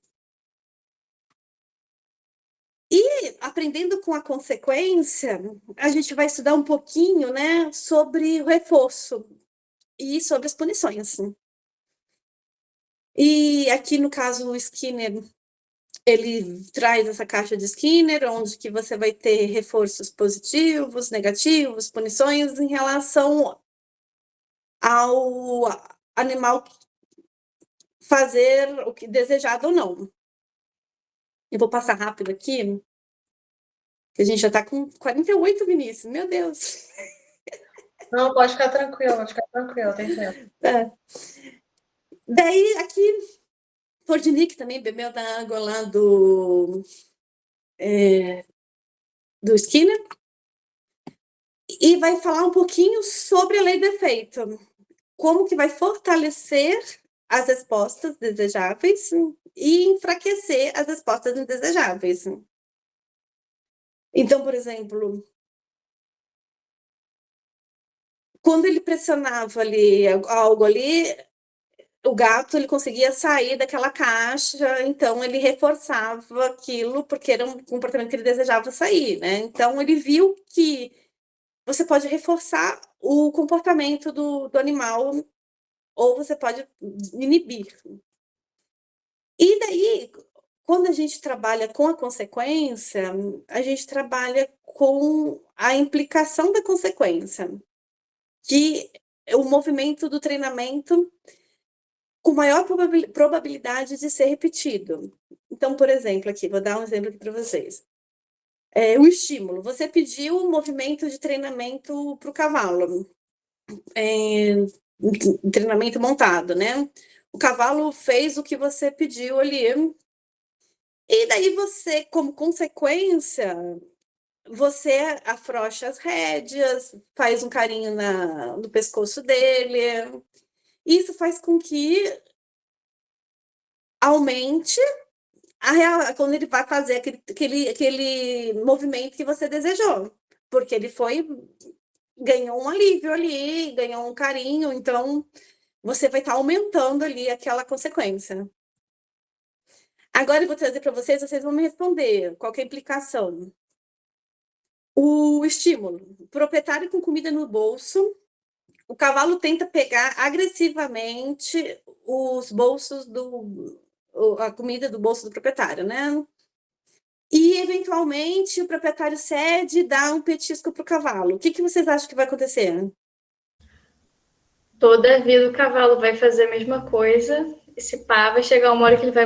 E, aprendendo com a consequência, a gente vai estudar um pouquinho, né, sobre o reforço e sobre as punições. E aqui, no caso, o Skinner, ele traz essa caixa de Skinner, onde que você vai ter reforços positivos, negativos, punições em relação ao animal fazer o que desejado ou não. Eu vou passar rápido aqui, que a gente já está com 48, Vinícius. Meu Deus! Não, pode ficar tranquilo, tem tempo. Daí, aqui, Fordinick também bebeu da água lá do Skinner, e vai falar um pouquinho sobre a lei do efeito. Como que vai fortalecer as respostas desejáveis e enfraquecer as respostas indesejáveis. Então, por exemplo, quando ele pressionava ali algo ali, o gato ele conseguia sair daquela caixa, então ele reforçava aquilo porque era um comportamento que ele desejava sair, né? Então ele viu que você pode reforçar o comportamento do animal ou você pode inibir. E daí, quando a gente trabalha com a consequência, a gente trabalha com a implicação da consequência, que é o movimento do treinamento com maior probabilidade de ser repetido. Então, por exemplo, aqui, vou dar um exemplo aqui para vocês. O estímulo. Você pediu um movimento de treinamento para o cavalo. Treinamento montado, né? O cavalo fez o que você pediu ali. E daí você, como consequência, você afrouxa as rédeas, faz um carinho no pescoço dele. Isso faz com que aumente quando ele vai fazer aquele movimento que você desejou. Porque ele ganhou um alívio ali, ganhou um carinho, então você vai estar aumentando ali aquela consequência. Agora eu vou trazer para vocês vão me responder qual que é a implicação. O estímulo, o proprietário com comida no bolso, o cavalo tenta pegar agressivamente os bolsos a comida do bolso do proprietário, né? E, eventualmente, o proprietário cede e dá um petisco para o cavalo. O que vocês acham que vai acontecer? Toda a vida o cavalo vai fazer a mesma coisa. Esse pá vai chegar uma hora que ele vai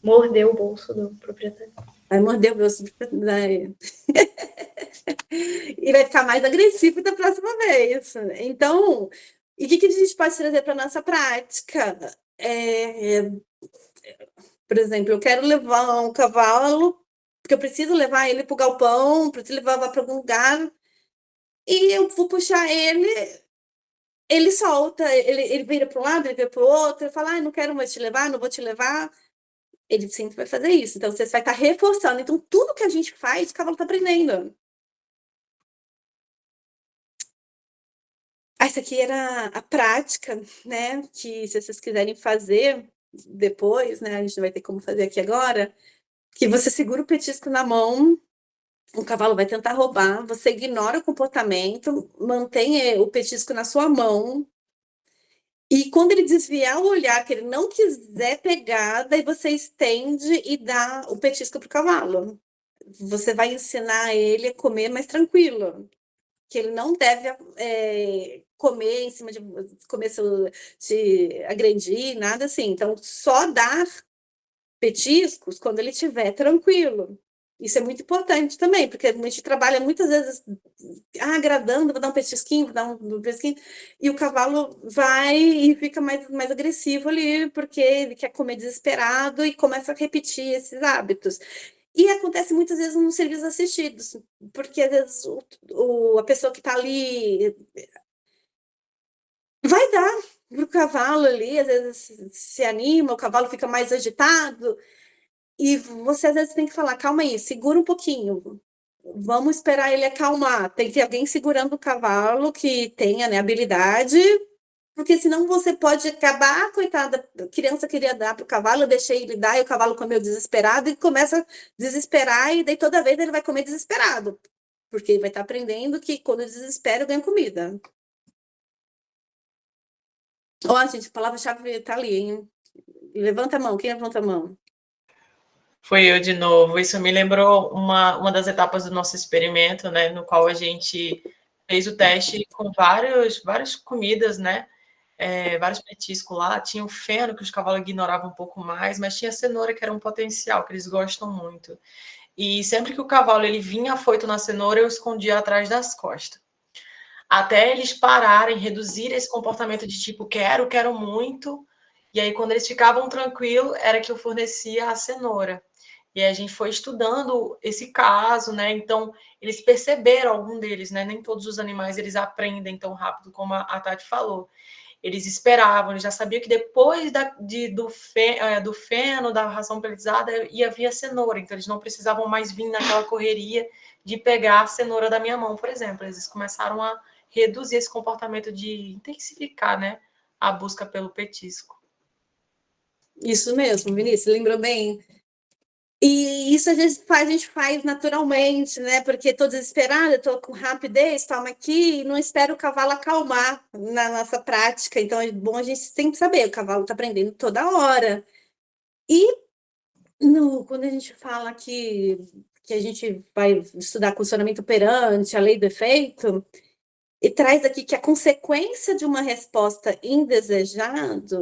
morder o bolso do proprietário. Vai morder o bolso do proprietário. E vai ficar mais agressivo da próxima vez. Então, e o que a gente pode trazer para a nossa prática? Por exemplo, eu quero levar um cavalo, porque eu preciso levar ele para o galpão, preciso levar para algum lugar, e eu vou puxar ele solta, ele vira para um lado, ele vira para o outro, ele fala, não quero mais te levar, não vou te levar. Ele sempre vai fazer isso. Então, você vai estar reforçando. Então, tudo que a gente faz, o cavalo está aprendendo. Essa aqui era a prática, né? Que se vocês quiserem fazer depois, né? A gente não vai ter como fazer aqui agora. Que você segura o petisco na mão, o cavalo vai tentar roubar, você ignora o comportamento, mantém o petisco na sua mão. E quando ele desviar o olhar, que ele não quiser pegar, daí você estende e dá o petisco para o cavalo. Você vai ensinar ele a comer mais tranquilo. Que ele não deve comer em cima de agredir, nada assim. Então, só dar petiscos quando ele estiver tranquilo. Isso é muito importante também, porque a gente trabalha muitas vezes agradando, vou dar um petisquinho, vou dar um petisquinho, e o cavalo vai e fica mais agressivo ali, porque ele quer comer desesperado e começa a repetir esses hábitos. E acontece muitas vezes nos serviços assistidos, porque às vezes a pessoa que está ali vai dar para o cavalo ali, às vezes se anima, o cavalo fica mais agitado, e você às vezes tem que falar, calma aí, segura um pouquinho, vamos esperar ele acalmar. Tem que ter alguém segurando o cavalo que tenha, né, habilidade, porque senão você pode acabar, coitada, a criança queria dar para o cavalo, eu deixei ele dar, e o cavalo comeu desesperado, e começa a desesperar, e daí toda vez ele vai comer desesperado, porque ele vai estar aprendendo que quando desespera, ganha comida. Ó, gente, a palavra-chave está ali, hein? Levanta a mão, quem levanta a mão? Foi eu de novo. Isso me lembrou uma das etapas do nosso experimento, né? No qual a gente fez o teste com várias comidas, né? Vários petiscos lá. Tinha o feno, que os cavalos ignoravam um pouco mais, mas tinha a cenoura, que era um potencial, que eles gostam muito. E sempre que o cavalo ele vinha afoito na cenoura, eu escondia atrás das costas. Até eles pararem, reduzir esse comportamento de tipo, quero muito. E aí, quando eles ficavam tranquilos, era que eu fornecia a cenoura. E a gente foi estudando esse caso, né? Então, eles perceberam, algum deles, né? Nem todos os animais eles aprendem tão rápido como a Tati falou. Eles esperavam, eles já sabiam que depois do feno, da ração pelletizada, ia vir a cenoura. Então, eles não precisavam mais vir naquela correria de pegar a cenoura da minha mão, por exemplo. Eles começaram a reduzir esse comportamento de intensificar, né? A busca pelo petisco. Isso mesmo, Vinícius, lembrou bem. E isso às vezes a gente faz naturalmente, né? Porque estou desesperada, estou com rapidez, toma aqui, e não espero o cavalo acalmar na nossa prática. Então é bom a gente sempre saber, o cavalo está aprendendo toda hora. E quando a gente fala que a gente vai estudar condicionamento operante, a lei do efeito, e traz aqui que a consequência de uma resposta indesejada,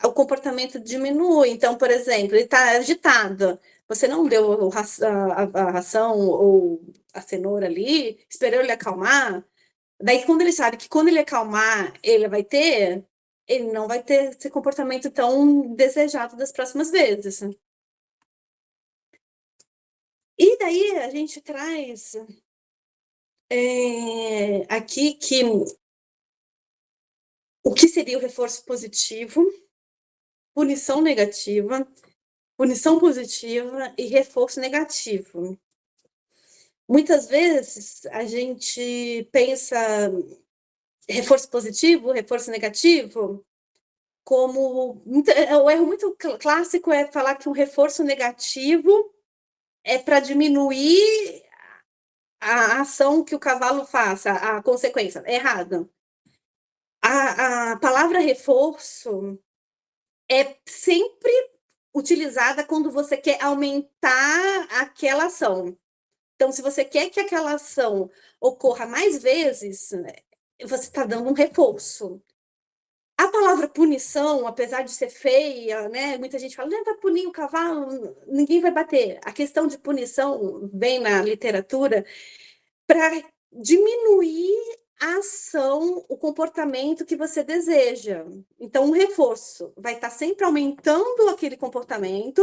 o comportamento diminui. Então, por exemplo, ele está agitado, você não deu a ração ou a cenoura ali, esperou ele acalmar, daí quando ele sabe que quando ele acalmar, ele não vai ter esse comportamento tão desejado das próximas vezes. E daí a gente traz aqui que o que seria o reforço positivo, punição negativa, punição positiva e reforço negativo. Muitas vezes a gente pensa reforço positivo, reforço negativo, como o erro muito clássico é falar que um reforço negativo é para diminuir a ação que o cavalo faça, a consequência, é errada. A palavra reforço é sempre utilizada quando você quer aumentar aquela ação. Então, se você quer que aquela ação ocorra mais vezes, você está dando um reforço. A palavra punição, apesar de ser feia, né? Muita gente fala, não vai punir o cavalo, ninguém vai bater. A questão de punição vem na literatura para diminuir a ação, o comportamento que você deseja. Então, um reforço vai estar sempre aumentando aquele comportamento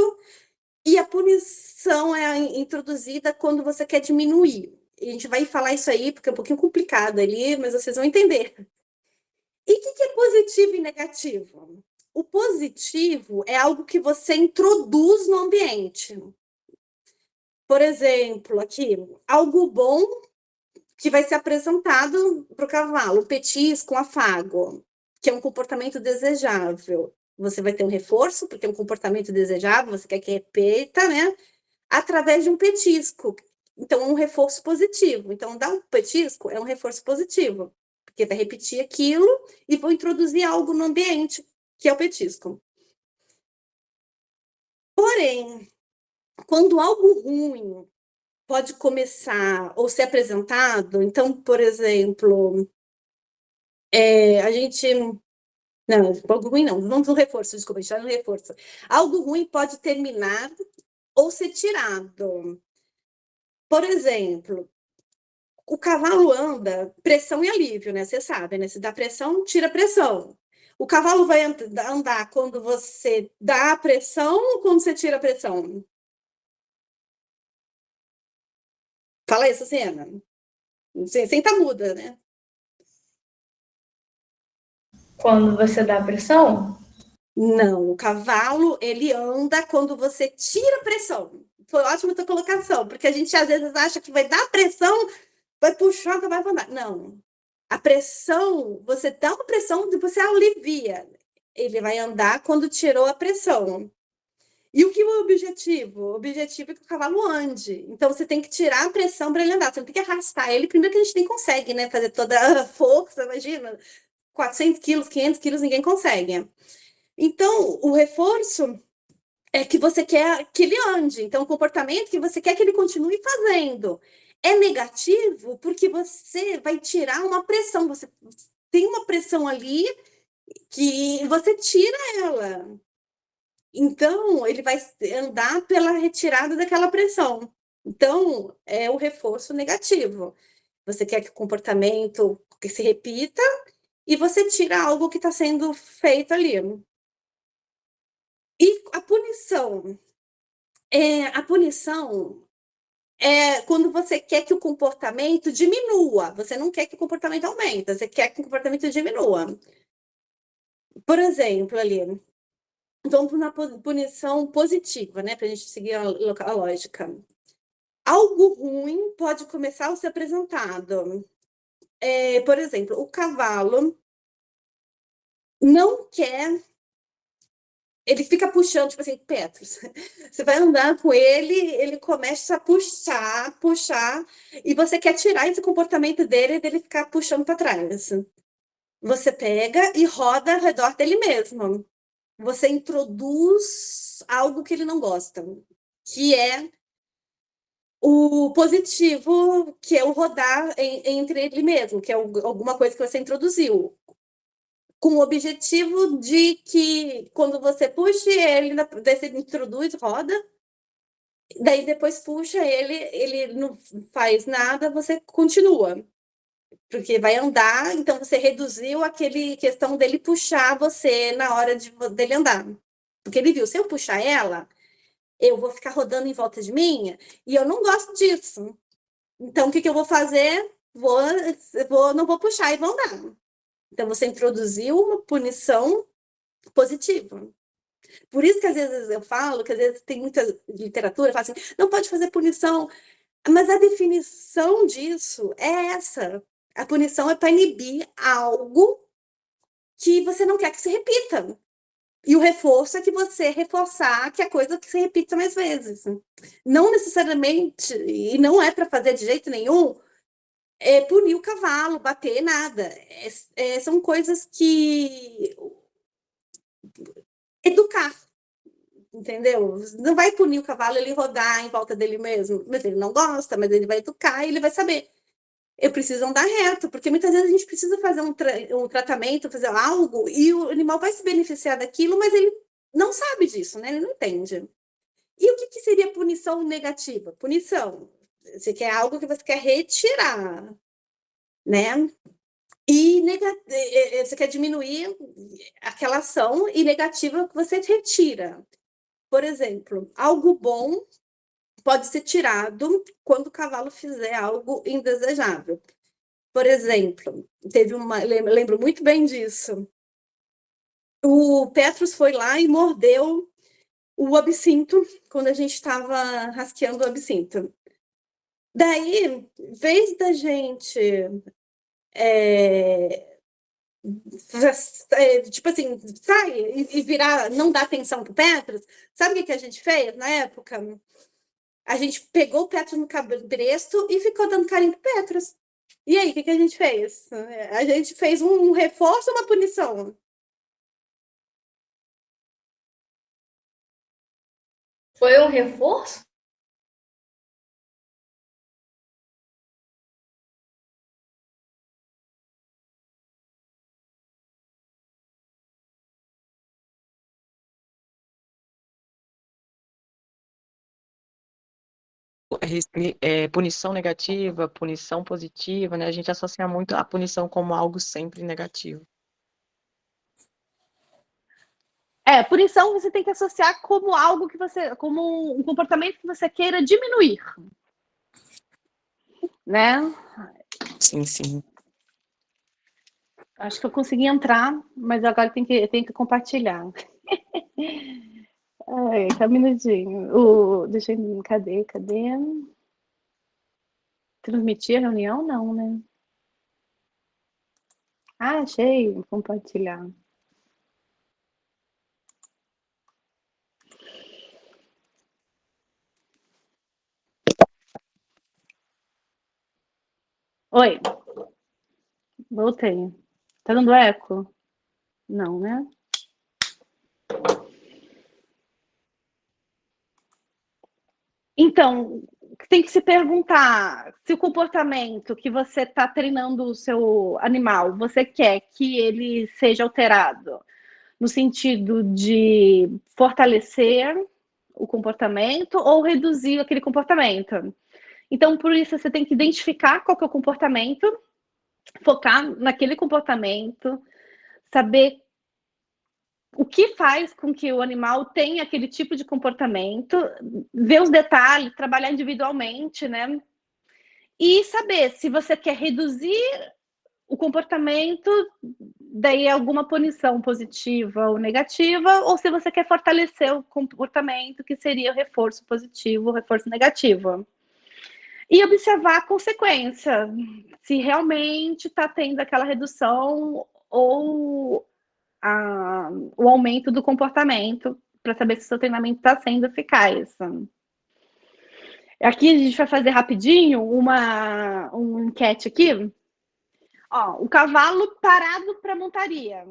e a punição é introduzida quando você quer diminuir. E a gente vai falar isso aí, porque é um pouquinho complicado ali, mas vocês vão entender. E o que é positivo e negativo? O positivo é algo que você introduz no ambiente. Por exemplo, aqui, algo bom que vai ser apresentado para o cavalo, petisco, um afago, que é um comportamento desejável. Você vai ter um reforço, porque é um comportamento desejável, você quer que repita, né? Através de um petisco. Então, é um reforço positivo. Então, dar um petisco é um reforço positivo, porque vai repetir aquilo e vou introduzir algo no ambiente, que é o petisco. Porém, quando algo ruim pode começar ou ser apresentado, então, por exemplo, a gente... Não, algo ruim não, vamos no reforço, desculpa, a gente está no reforço. Algo ruim pode terminar ou ser tirado. Por exemplo, o cavalo anda, pressão e alívio, né? Você sabe, né? Se dá pressão, tira pressão. O cavalo vai andar quando você dá a pressão ou quando você tira a pressão? Fala isso, Siena. Sem tá muda, né? Quando você dá pressão? Não, o cavalo, ele anda quando você tira a pressão. Foi ótima a tua colocação, porque a gente às vezes acha que vai dar pressão, vai puxar, vai andar. Não. A pressão, você dá uma pressão, depois você alivia. Ele vai andar quando tirou a pressão. E o que é o objetivo? O objetivo é que o cavalo ande. Então, você tem que tirar a pressão para ele andar. Você não tem que arrastar ele. Primeiro que a gente nem consegue, né? Fazer toda a força, imagina. 400 quilos, 500 quilos, ninguém consegue. Então, o reforço é que você quer que ele ande. Então, o comportamento que você quer que ele continue fazendo. É negativo porque você vai tirar uma pressão. Você tem uma pressão ali que você tira ela. Então, ele vai andar pela retirada daquela pressão. Então, é o reforço negativo. Você quer que o comportamento que se repita e você tira algo que está sendo feito ali. E a punição? A punição é quando você quer que o comportamento diminua. Você não quer que o comportamento aumente, você quer que o comportamento diminua. Por exemplo, ali, vamos para uma punição positiva, né? Para a gente seguir a lógica. Algo ruim pode começar a ser apresentado. Por exemplo, o cavalo não quer... Ele fica puxando, tipo assim, Petros, você vai andar com ele, ele começa a puxar, e você quer tirar esse comportamento dele ficar puxando para trás. Você pega e roda ao redor dele mesmo. Você introduz algo que ele não gosta, que é o positivo, que é o rodar entre ele mesmo, que é alguma coisa que você introduziu, com o objetivo de que quando você puxa ele, daí você introduz, roda, daí depois puxa ele não faz nada, você continua. Porque vai andar, então você reduziu aquele questão dele puxar você na hora dele andar. Porque ele viu, se eu puxar ela, eu vou ficar rodando em volta de mim, e eu não gosto disso. Então, o que eu vou fazer? Não vou puxar e vou andar. Então, você introduziu uma punição positiva. Por isso que, às vezes, eu falo, que às vezes tem muita literatura, fala assim, não pode fazer punição. Mas a definição disso é essa. A punição é para inibir algo que você não quer que se repita. E o reforço é que você reforçar que a coisa se repita mais vezes. Não necessariamente, e não é para fazer de jeito nenhum, punir o cavalo, bater, nada. São coisas que... Educar, entendeu? Não vai punir o cavalo ele rodar em volta dele mesmo, mas ele não gosta, mas ele vai educar e ele vai saber. Eu preciso andar reto, porque muitas vezes a gente precisa fazer um tratamento, fazer algo, e o animal vai se beneficiar daquilo, mas ele não sabe disso, né? Ele não entende. E o que seria punição negativa? Punição, você quer algo que você quer retirar, né? E você quer diminuir aquela ação, e negativa que você retira. Por exemplo, algo bom pode ser tirado quando o cavalo fizer algo indesejável. Por exemplo, lembro muito bem disso. O Petrus foi lá e mordeu o absinto quando a gente estava rasqueando o absinto. Daí, em vez da gente tipo assim, sai e virar, não dar atenção pro Petrus, sabe o que a gente fez na época? A gente pegou o Petrus no cabresto e ficou dando carinho pro Petrus. E aí, o que a gente fez? A gente fez um reforço ou uma punição? Foi um reforço? Punição negativa, punição positiva, né? A gente associa muito a punição como algo sempre negativo. Punição você tem que associar como algo que você, como um comportamento que você queira diminuir, né? Sim, sim. Acho que eu consegui entrar, mas agora tem que compartilhar. Ai, tá um minutinho. Deixa eu... Cadê? Transmitir a reunião? Não, né? Ah, achei. Compartilhar. Oi. Voltei. Tá dando eco? Não, né? Então, tem que se perguntar se o comportamento que você está treinando o seu animal, você quer que ele seja alterado no sentido de fortalecer o comportamento ou reduzir aquele comportamento. Então, por isso, você tem que identificar qual que é o comportamento, focar naquele comportamento, saber o que faz com que o animal tenha aquele tipo de comportamento, ver os detalhes, trabalhar individualmente, né? E saber se você quer reduzir o comportamento, daí alguma punição positiva ou negativa, ou se você quer fortalecer o comportamento, que seria o reforço positivo, o reforço negativo. E observar a consequência, se realmente está tendo aquela redução ou o aumento do comportamento, para saber se o seu treinamento está sendo eficaz. Aqui a gente vai fazer rapidinho uma enquete aqui. Ó, o cavalo parado para montaria.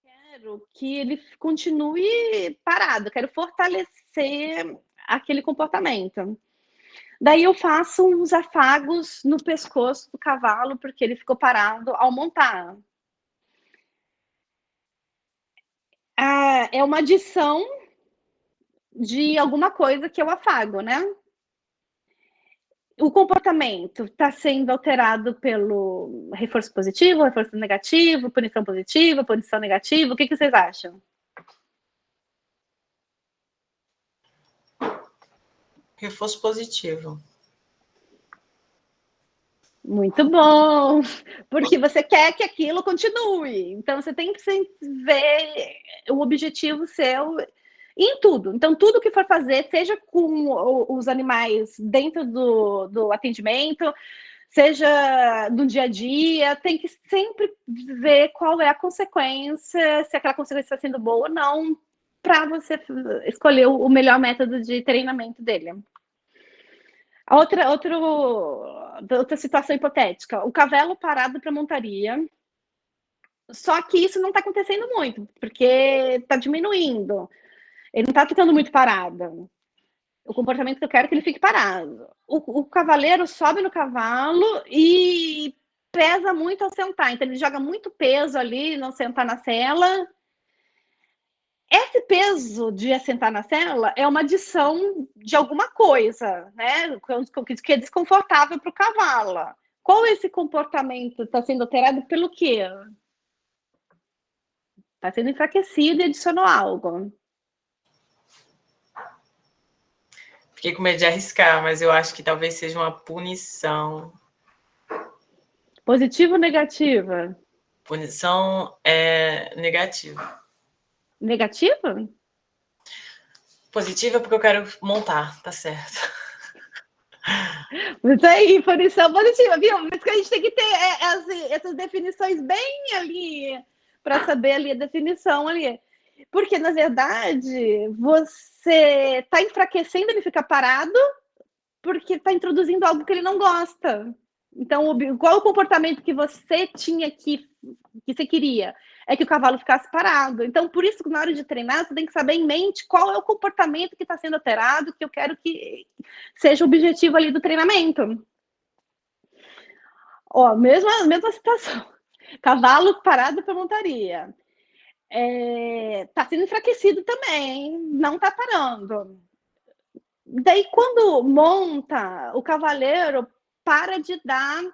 Quero que ele continue parado, quero fortalecer aquele comportamento. Daí eu faço uns afagos no pescoço do cavalo, porque ele ficou parado ao montar. É uma adição de alguma coisa que eu afago, né? O comportamento está sendo alterado pelo reforço positivo, reforço negativo, punição positiva, punição negativa? O que vocês acham? Reforço positivo. Muito bom, porque você quer que aquilo continue. Então, você tem que ver o objetivo seu em tudo. Então, tudo que for fazer, seja com os animais dentro do atendimento, seja no dia a dia, tem que sempre ver qual é a consequência, se aquela consequência está sendo boa ou não, para você escolher o melhor método de treinamento dele. Outra situação hipotética, o cavalo parado para montaria, só que isso não está acontecendo muito, porque está diminuindo, ele não está ficando muito parado. O comportamento que eu quero é que ele fique parado. O cavaleiro sobe no cavalo e pesa muito ao sentar. Então, ele joga muito peso ali no sentar na sela. Esse peso de assentar na sela é uma adição de alguma coisa, né? Que é desconfortável para o cavalo. Qual esse comportamento está sendo alterado pelo quê? Está sendo enfraquecido e adicionou algo. Fiquei com medo de arriscar, mas eu acho que talvez seja uma punição. Positiva ou negativa? Punição negativa. Negativa? Positiva porque eu quero montar, tá certo. Isso aí, punição positiva, viu? Por isso que a gente tem que ter essas definições bem ali, para saber ali a definição ali. Porque, na verdade, você está enfraquecendo ele ficar parado porque está introduzindo algo que ele não gosta. Então, qual o comportamento que você tinha que você queria? É que o cavalo ficasse parado. Então, por isso que na hora de treinar, você tem que saber em mente qual é o comportamento que está sendo alterado, que eu quero que seja o objetivo ali do treinamento. Ó, mesma situação. Cavalo parado para montaria. Está sendo enfraquecido também, não está parando. Daí, quando monta, o cavaleiro para de dar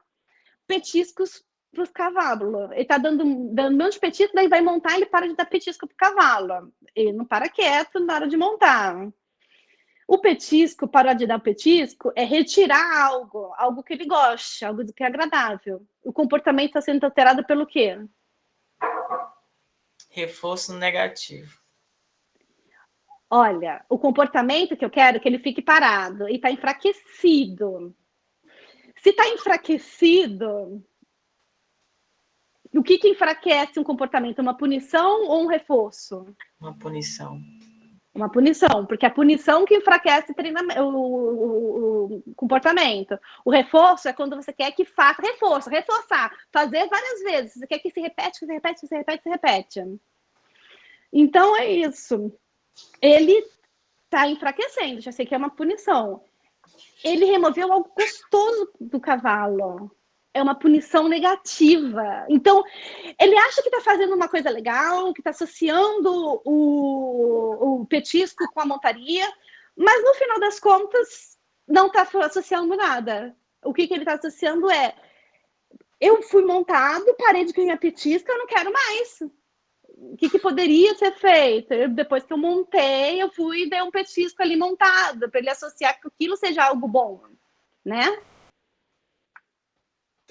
petiscos para os cavalos. Ele está dando menos petisco, daí vai montar, ele para de dar petisco para o cavalo. Ele não para quieto na hora de montar. O petisco, parar de dar petisco, é retirar algo que ele goste, algo que é agradável. O comportamento está sendo alterado pelo quê? Reforço negativo. Olha, o comportamento que eu quero é que ele fique parado e está enfraquecido. Se está enfraquecido, o que enfraquece um comportamento? Uma punição ou um reforço? Uma punição. Uma punição, porque a punição que enfraquece o comportamento. O reforço é quando você quer que faça reforçar, fazer várias vezes. Você quer que se repete. Então é isso. Ele está enfraquecendo, já sei que é uma punição. Ele removeu algo gostoso do cavalo. É uma punição negativa. Então, ele acha que está fazendo uma coisa legal, que está associando o petisco com a montaria, mas no final das contas, não está associando nada. O que ele está associando é: eu fui montado, parei de ganhar petisco, eu não quero mais. O que poderia ser feito? Depois que eu montei, eu fui e dei um petisco ali montado, para ele associar que aquilo seja algo bom, né?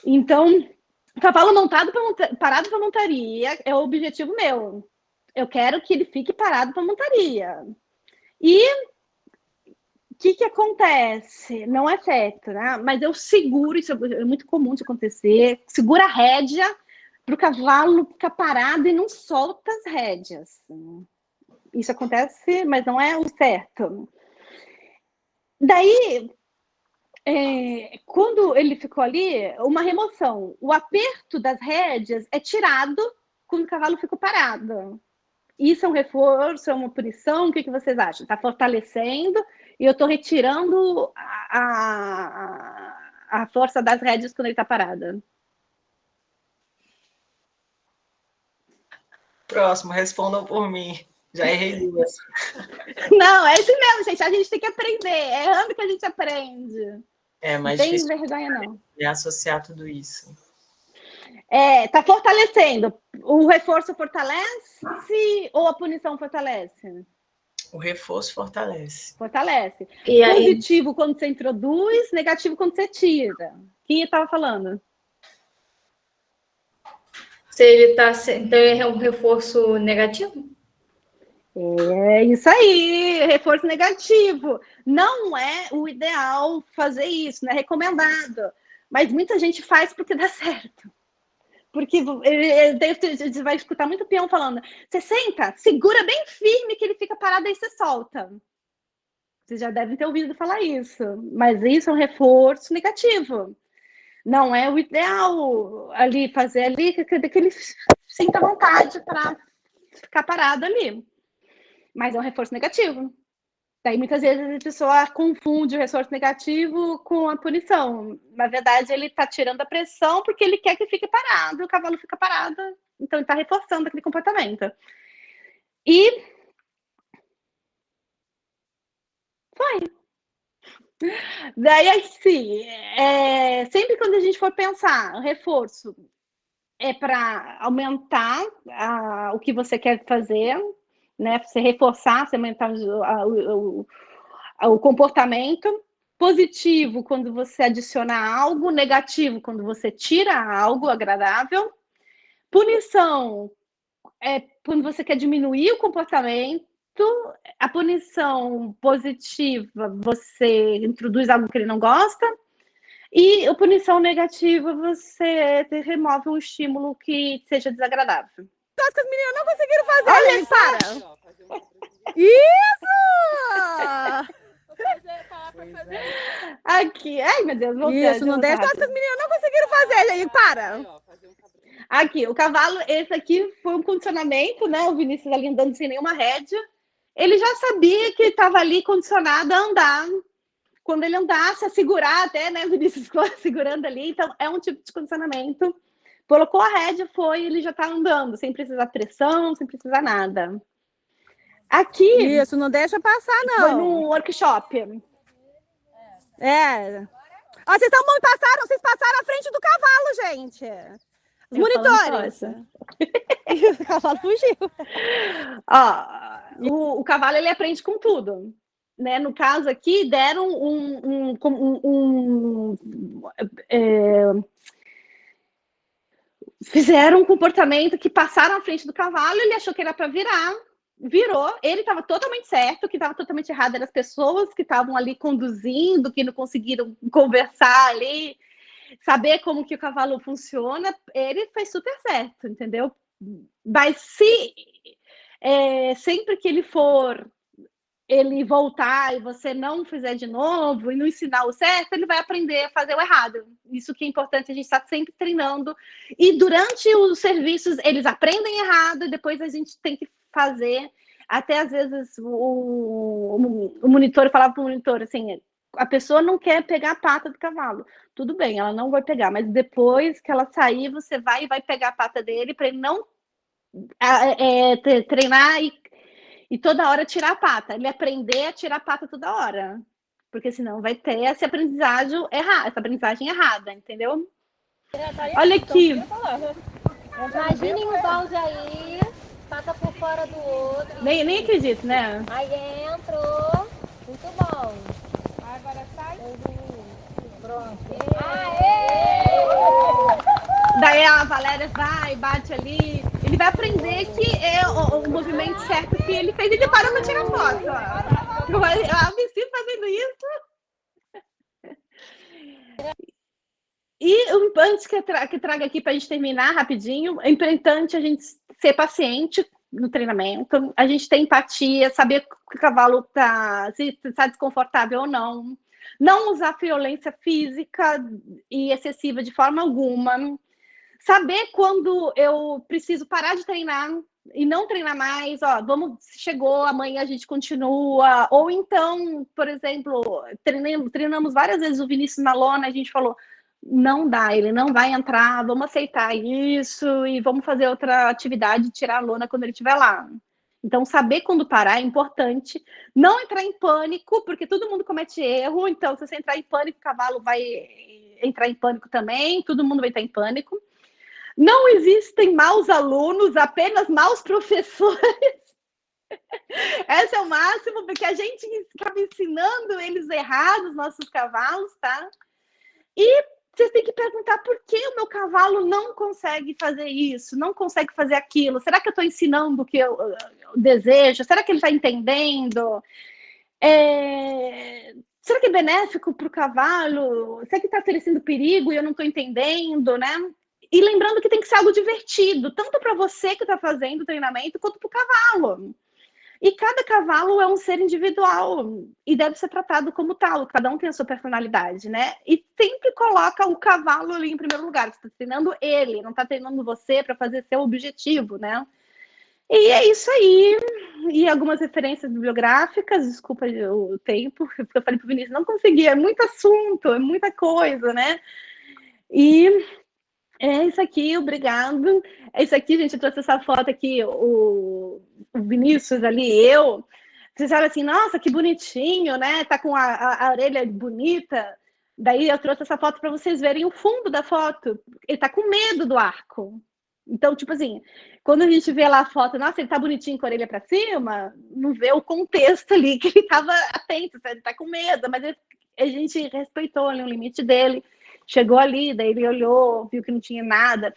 Então, cavalo montado parado para montaria é o objetivo meu. Eu quero que ele fique parado para montaria. E o que acontece? Não é certo, né? Mas eu seguro, isso é muito comum de acontecer, segura a rédea para o cavalo ficar parado e não solta as rédeas. Isso acontece, mas não é o certo. Daí, quando ele ficou ali, uma remoção. O aperto das rédeas é tirado quando o cavalo ficou parado. Isso é um reforço, é uma punição? O que vocês acham? Está fortalecendo e eu estou retirando a força das rédeas quando ele está parado. Próximo, respondam por mim. Já errei duas. Não, é isso mesmo, gente. A gente tem que aprender. É errando que a gente aprende. Mas não tem difícil vergonha, não. de associar tudo isso. Tá fortalecendo. O reforço fortalece ou a punição fortalece? O reforço fortalece. Fortalece. E aí, Positivo quando você introduz, negativo quando você tira. Quem estava falando? se ele tá, então é um reforço negativo? É isso aí, reforço negativo. Não é o ideal fazer isso, não é recomendado. Mas muita gente faz porque dá certo. Porque você vai escutar muito peão falando, você senta, segura bem firme que ele fica parado, aí você solta. Vocês já devem ter ouvido falar isso. Mas isso é um reforço negativo. Não é o ideal ali, fazer ali, que ele sinta vontade para ficar parado ali. Mas é um reforço negativo. Daí, muitas vezes, a pessoa confunde o reforço negativo com a punição. Na verdade, ele está tirando a pressão porque ele quer que fique parado, o cavalo fica parado. Então, ele está reforçando aquele comportamento. E foi. Daí, assim, sempre quando a gente for pensar, o reforço é para aumentar o que você quer fazer, né? Você reforçar, você aumentar o comportamento. Positivo quando você adiciona algo, negativo quando você tira algo agradável. Punição é quando você quer diminuir o comportamento. A punição positiva, você introduz algo que ele não gosta. E a punição negativa, você remove um estímulo que seja desagradável. Acho que as meninas não conseguiram fazer. Olha, para! Isso! Aqui, ai meu Deus, isso, não deixa. Acho que as meninas não conseguiram fazer, aí, para! Aqui, o cavalo, esse aqui foi um condicionamento, né? O Vinícius ali andando sem nenhuma rédea. Ele já sabia que estava ali condicionado a andar. Quando ele andasse, a segurar até, né? O Vinícius ficou segurando ali. Então, é um tipo de condicionamento. Colocou a rédea, foi, ele já está andando, sem precisar pressão, sem precisar nada. Aqui... Isso, não deixa passar, não. Foi num workshop. Ó, vocês passaram à frente do cavalo, gente. Os monitores. O cavalo fugiu. Ó, o cavalo, ele aprende com tudo. Né? No caso aqui, deram fizeram um comportamento que passaram à frente do cavalo, ele achou que era para virar, virou, ele estava totalmente certo, o que estava totalmente errado eram as pessoas que estavam ali conduzindo, que não conseguiram conversar ali, saber como que o cavalo funciona, ele fez super certo, entendeu? Mas se sempre que ele voltar e você não fizer de novo e não ensinar o certo, ele vai aprender a fazer o errado. Isso que é importante, a gente está sempre treinando. E durante os serviços, eles aprendem errado e depois a gente tem que fazer. Até às vezes o monitor falava para o monitor assim, a pessoa não quer pegar a pata do cavalo. Tudo bem, ela não vai pegar, mas depois que ela sair, você vai pegar a pata dele para ele não treinar e toda hora tirar a pata. Ele aprender a tirar a pata toda hora. Porque senão vai ter essa aprendizagem errada, entendeu? Olha aqui. Imaginem um balde aí, passa por fora do outro. Nem acredito, né? Aí entrou. Muito bom. Agora sai. Pronto. Aê! Daí a Valéria vai, bate ali. Ele vai aprender que é o movimento certo que ele fez. Ele parou para tirar foto. Eu me sinto fazendo isso. E o importante que traga aqui para a gente terminar rapidinho, é importante a gente ser paciente no treinamento, a gente ter empatia, saber que o cavalo se está desconfortável ou não. Não usar violência física e excessiva de forma alguma. Saber quando eu preciso parar de treinar e não treinar mais, chegou, amanhã a gente continua. Ou então, por exemplo, treinamos várias vezes o Vinícius na lona, a gente falou, não dá, ele não vai entrar, vamos aceitar isso e vamos fazer outra atividade, tirar a lona quando ele estiver lá. Então, saber quando parar é importante. Não entrar em pânico, porque todo mundo comete erro. Então, se você entrar em pânico, o cavalo vai entrar em pânico também. Todo mundo vai estar em pânico. Não existem maus alunos, apenas maus professores. Esse é o máximo, porque a gente acaba ensinando eles errados, nossos cavalos, tá? E vocês têm que perguntar por que o meu cavalo não consegue fazer isso, não consegue fazer aquilo. Será que eu estou ensinando o que eu desejo? Será que ele está entendendo? será que é benéfico para o cavalo? Será que está oferecendo perigo e eu não estou entendendo, né? E lembrando que tem que ser algo divertido, tanto para você que está fazendo o treinamento, quanto para o cavalo. E cada cavalo é um ser individual e deve ser tratado como tal. Cada um tem a sua personalidade, né? E sempre coloca o cavalo ali em primeiro lugar. Você está treinando ele, não está treinando você para fazer seu objetivo, né? E é isso aí. E algumas referências bibliográficas, desculpa o tempo, porque eu falei para o Vinícius, não consegui, é muito assunto, é muita coisa, né? E é isso aqui, obrigado. É isso aqui, gente, eu trouxe essa foto aqui, o Vinícius ali, eu. Vocês olham assim, nossa, que bonitinho, né? Tá com a orelha bonita. Daí eu trouxe essa foto para vocês verem o fundo da foto. Ele tá com medo do arco. Então, tipo assim, quando a gente vê lá a foto, nossa, ele tá bonitinho com a orelha para cima, não vê o contexto ali que ele tava atento, ele tá com medo, mas a gente respeitou ali o limite dele. Chegou ali, daí ele olhou, viu que não tinha nada,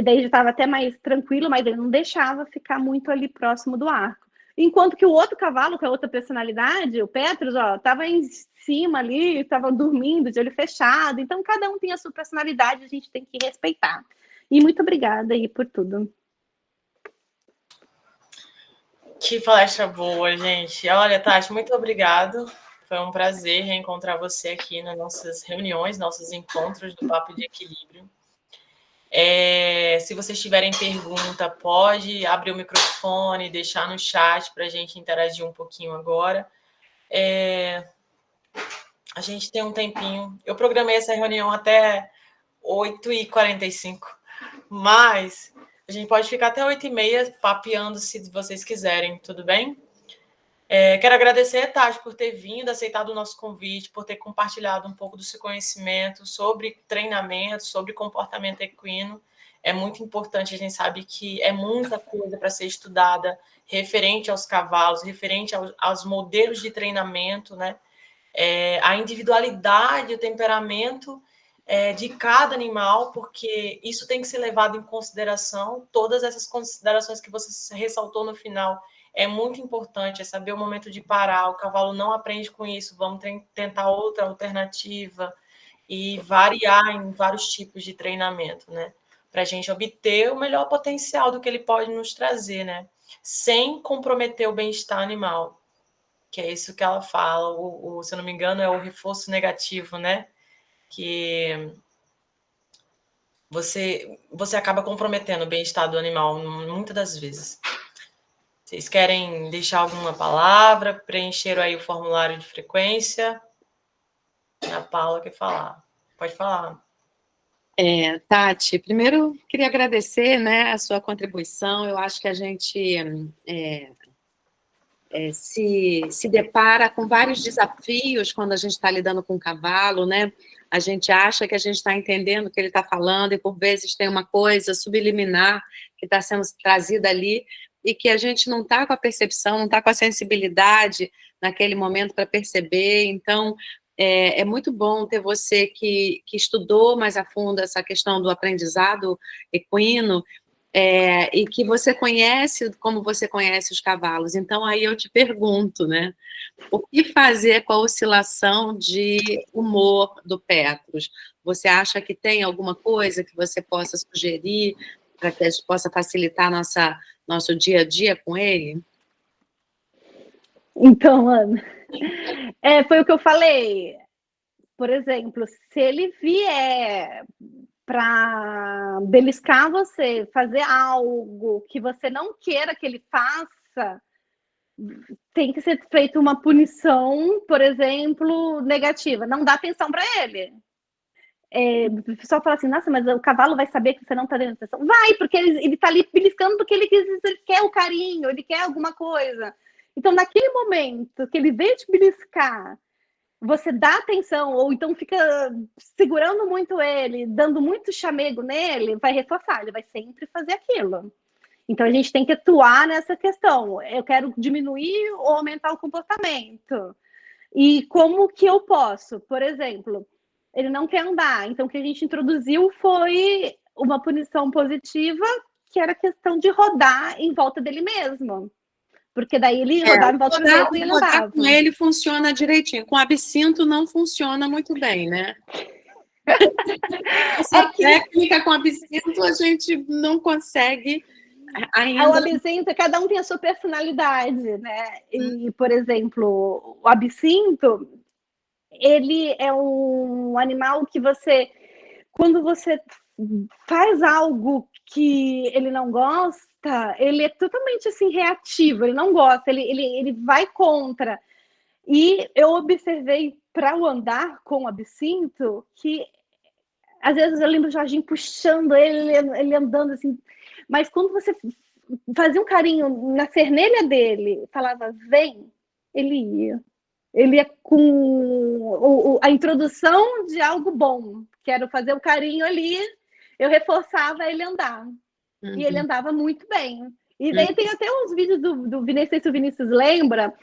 daí já estava até mais tranquilo, mas ele não deixava ficar muito ali próximo do arco. Enquanto que o outro cavalo, com a outra personalidade, o Petrus, ó, estava em cima ali, estava dormindo de olho fechado. Então, cada um tem a sua personalidade, a gente tem que respeitar. E muito obrigada aí por tudo. Que palestra boa, gente. Olha, Tati, muito obrigado. Foi um prazer reencontrar você aqui nas nossas reuniões, nossos encontros do Papo de Equilíbrio. Se vocês tiverem pergunta, pode abrir o microfone, deixar no chat para a gente interagir um pouquinho agora. A gente tem um tempinho. Eu programei essa reunião até 8h45, mas a gente pode ficar até 8h30 papeando se vocês quiserem, tudo bem? Quero agradecer, Tati, por ter vindo, aceitado o nosso convite, por ter compartilhado um pouco do seu conhecimento sobre treinamento, sobre comportamento equino. É muito importante, a gente sabe que é muita coisa para ser estudada referente aos cavalos, referente aos modelos de treinamento, né? A individualidade, o temperamento de cada animal, porque isso tem que ser levado em consideração. Todas essas considerações que você ressaltou no final é muito importante, é saber o momento de parar. O cavalo não aprende com isso, vamos tentar outra alternativa e variar em vários tipos de treinamento, né? Para a gente obter o melhor potencial do que ele pode nos trazer, né? Sem comprometer o bem-estar animal, que é isso que ela fala. Se eu não me engano, é o reforço negativo, né? Que você acaba comprometendo o bem-estar do animal muitas das vezes. Vocês querem deixar alguma palavra? Preencheram aí o formulário de frequência? A Paula quer falar. Pode falar. Tati, primeiro queria agradecer, né, a sua contribuição. Eu acho que a gente se depara com vários desafios quando a gente está lidando com o cavalo, né? A gente acha que a gente está entendendo o que ele está falando e, por vezes, tem uma coisa subliminar que está sendo trazida ali e que a gente não está com a percepção, não está com a sensibilidade naquele momento para perceber. Então, é muito bom ter você que estudou mais a fundo essa questão do aprendizado equino e que você conhece como você conhece os cavalos. Então, aí eu te pergunto, né? O que fazer com a oscilação de humor do Petrus? Você acha que tem alguma coisa que você possa sugerir para que a gente possa facilitar nosso dia a dia com ele? Então, Ana, foi o que eu falei. Por exemplo, se ele vier para beliscar você, fazer algo que você não queira que ele faça, tem que ser feita uma punição, por exemplo, negativa. Não dá atenção para ele. O pessoal fala assim, nossa, mas o cavalo vai saber que você não está dando atenção. Vai, porque ele está ali beliscando porque ele quer o carinho, ele quer alguma coisa. Então, naquele momento que ele veio te beliscar, você dá atenção, ou então fica segurando muito ele, dando muito chamego nele, vai reforçar, ele vai sempre fazer aquilo. Então, a gente tem que atuar nessa questão. Eu quero diminuir ou aumentar o comportamento. E como que eu posso? Por exemplo, ele não quer andar. Então, o que a gente introduziu foi uma punição positiva, que era a questão de rodar em volta dele mesmo. porque daí ele rodava em volta do mesmo e ele andava. Com ele funciona direitinho, com absinto não funciona muito bem, né? Essa técnica com absinto a gente não consegue ainda. O absinto, cada um tem a sua personalidade, né? E, por exemplo, o absinto, ele é um animal que você, quando você faz algo que ele não gosta, ele é totalmente assim reativo, ele não gosta, ele vai contra. E eu observei para o andar com o absinto que às vezes eu lembro o Jorginho puxando ele andando assim, mas quando você fazia um carinho na cernelha dele, falava vem, ele ia. Ele ia com a introdução de algo bom, quero fazer o carinho ali, eu reforçava ele andar. E ele andava muito bem. E daí tem até uns vídeos do Vinícius, não sei se o Vinícius lembra,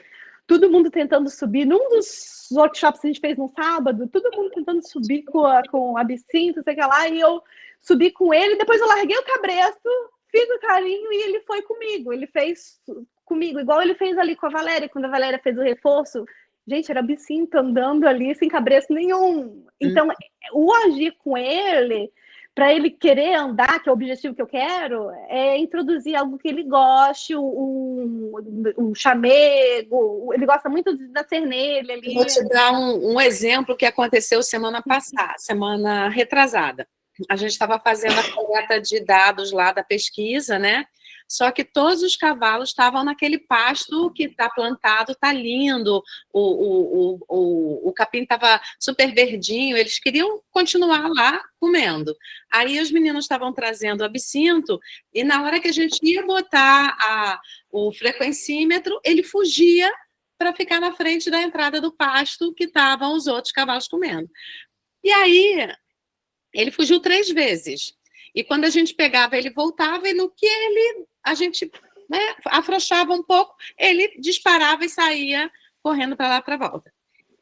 todo mundo tentando subir. Num dos workshops que a gente fez no sábado, todo mundo tentando subir com o absinto, sei lá, e eu subi com ele, depois eu larguei o cabresto, fiz o carinho e ele foi comigo. Ele fez comigo, igual ele fez ali com a Valéria, quando a Valéria fez o reforço. Gente, era absinto andando ali sem cabresto nenhum. Então, o agir com ele, para ele querer andar, que é o objetivo que eu quero, é introduzir algo que ele goste, um chamego, ele gosta muito da cernelha ali. Vou te dar um exemplo que aconteceu semana passada, semana retrasada. A gente estava fazendo a coleta de dados lá da pesquisa, né? Só que todos os cavalos estavam naquele pasto que está plantado, está lindo, o capim estava super verdinho, eles queriam continuar lá comendo. Aí os meninos estavam trazendo o absinto, e na hora que a gente ia botar o frequencímetro, ele fugia para ficar na frente da entrada do pasto que estavam os outros cavalos comendo. E aí, ele fugiu 3 vezes. E quando a gente pegava, ele voltava, e no que a gente, né, afrouxava um pouco, ele disparava e saía correndo para lá, para volta.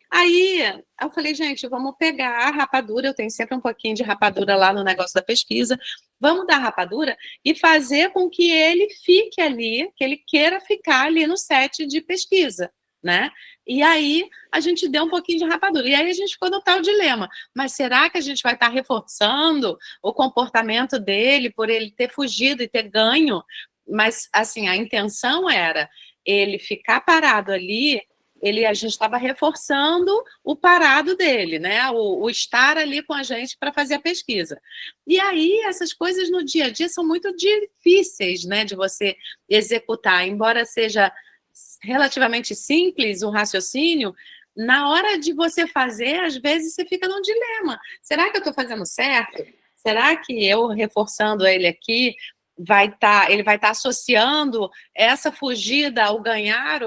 Aí eu falei, gente, vamos pegar a rapadura, eu tenho sempre um pouquinho de rapadura lá no negócio da pesquisa, vamos dar rapadura e fazer com que ele fique ali, que ele queira ficar ali no set de pesquisa, né? E aí a gente deu um pouquinho de rapadura. E aí a gente ficou no tal dilema. Mas será que a gente vai estar reforçando o comportamento dele por ele ter fugido e ter ganho? Mas, assim, a intenção era ele ficar parado ali, a gente estava reforçando o parado dele, né? O estar ali com a gente para fazer a pesquisa. E aí, essas coisas no dia a dia são muito difíceis, né, de você executar, embora seja relativamente simples o raciocínio, na hora de você fazer, às vezes você fica num dilema. Será que eu estou fazendo certo? Será que eu reforçando ele aqui, ele vai estar associando essa fugida ao ganhar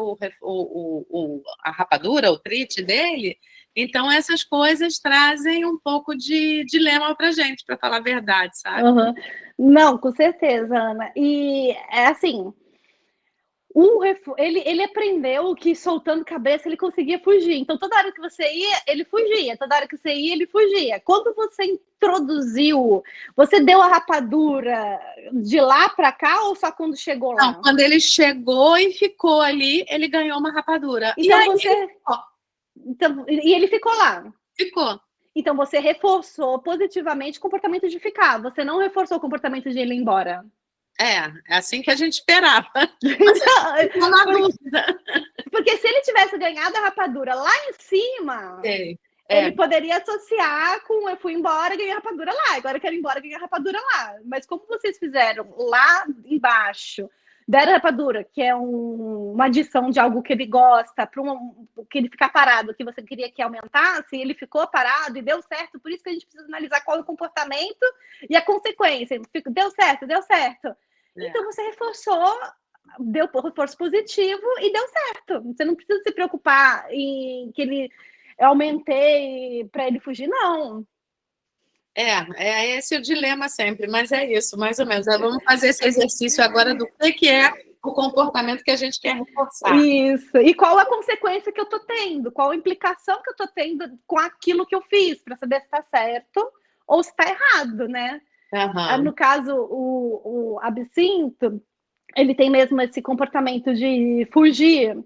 a rapadura, o treat dele? Então, essas coisas trazem um pouco de dilema para a gente, para falar a verdade, sabe? Uhum. Não, com certeza, Ana. E é assim, ele aprendeu que soltando cabeça ele conseguia fugir. Então, toda hora que você ia, ele fugia. Toda hora que você ia, ele fugia. Quando você introduziu, você deu a rapadura de lá para cá ou só quando chegou lá? Não, quando ele chegou e ficou ali, ele ganhou uma rapadura. E ele ficou lá? Ficou. Então, você reforçou positivamente o comportamento de ficar. Você não reforçou o comportamento de ele ir embora. É assim que a gente esperava. Porque se ele tivesse ganhado a rapadura lá em cima, ele poderia associar com eu fui embora e ganhei a rapadura lá, agora eu quero ir embora e ganhar a rapadura lá. Mas como vocês fizeram lá embaixo, deram a rapadura, que é uma adição de algo que ele gosta, para que ele ficar parado, que você queria que aumentasse, ele ficou parado e deu certo, por isso que a gente precisa analisar qual é o comportamento e a consequência. Deu certo, deu certo. Então você reforçou, deu reforço positivo e deu certo. Você não precisa se preocupar em que eu aumentei para ele fugir, não. É esse o dilema sempre, mas é isso, mais ou menos. Vamos fazer esse exercício agora do que é o comportamento que a gente quer reforçar. Isso. E qual a consequência que eu estou tendo? Qual a implicação que eu estou tendo com aquilo que eu fiz, para saber se está certo ou se está errado, né? Uhum. No caso, o absinto, ele tem mesmo esse comportamento de fugir.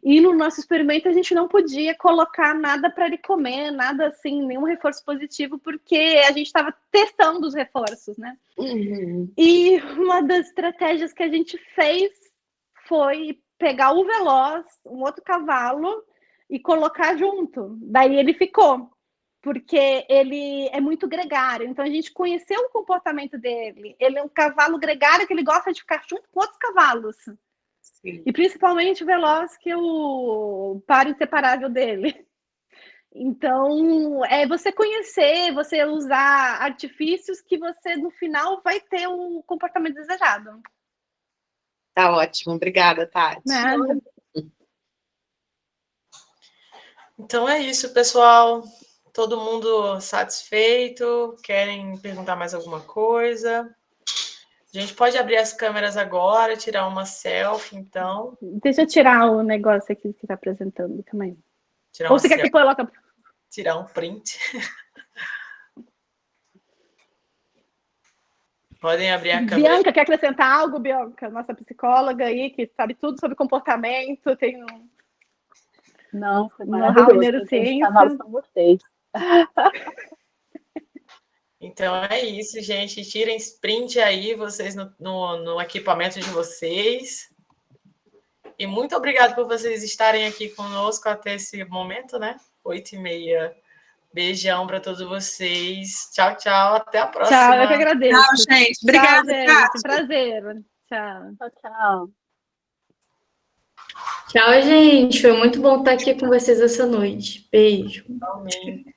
E no nosso experimento a gente não podia colocar nada para ele comer, nada assim, nenhum reforço positivo, porque a gente estava testando os reforços, né? Uhum. E uma das estratégias que a gente fez foi pegar o Veloz, um outro cavalo, e colocar junto. Daí ele ficou, porque ele é muito gregário. Então a gente conheceu o comportamento dele. Ele é um cavalo gregário que ele gosta de ficar junto com outros cavalos. Sim. E principalmente o Veloz, que é o par inseparável dele. Então, é você conhecer, você usar artifícios que você, no final, vai ter o comportamento desejado. Tá ótimo. Obrigada, Tati. Nada. Então é isso, pessoal. Todo mundo satisfeito? Querem perguntar mais alguma coisa? A gente pode abrir as câmeras agora, tirar uma selfie, então. Deixa eu tirar o negócio aqui que está apresentando também. Tirar Ou uma você quer que selfie, coloque... tirar um print. Podem abrir a câmera. Bianca, quer acrescentar algo, Bianca? Nossa psicóloga aí, que sabe tudo sobre comportamento, tem um... Não, foi know-how em maravilhoso. Quem tem neurociência. cavalos são vocês. Então é isso, gente. Tirem print aí, vocês no equipamento de vocês. E muito obrigada por vocês estarem aqui conosco até esse momento, né? 8h30. Beijão para todos vocês. Tchau, tchau. Até a próxima. Tchau, eu que agradeço. Tchau, gente. Obrigada, Tchau, gente. Tati. Prazer. Tchau. Tchau, tchau. Tchau, gente. Foi muito bom estar aqui com vocês essa noite. Beijo. Amém.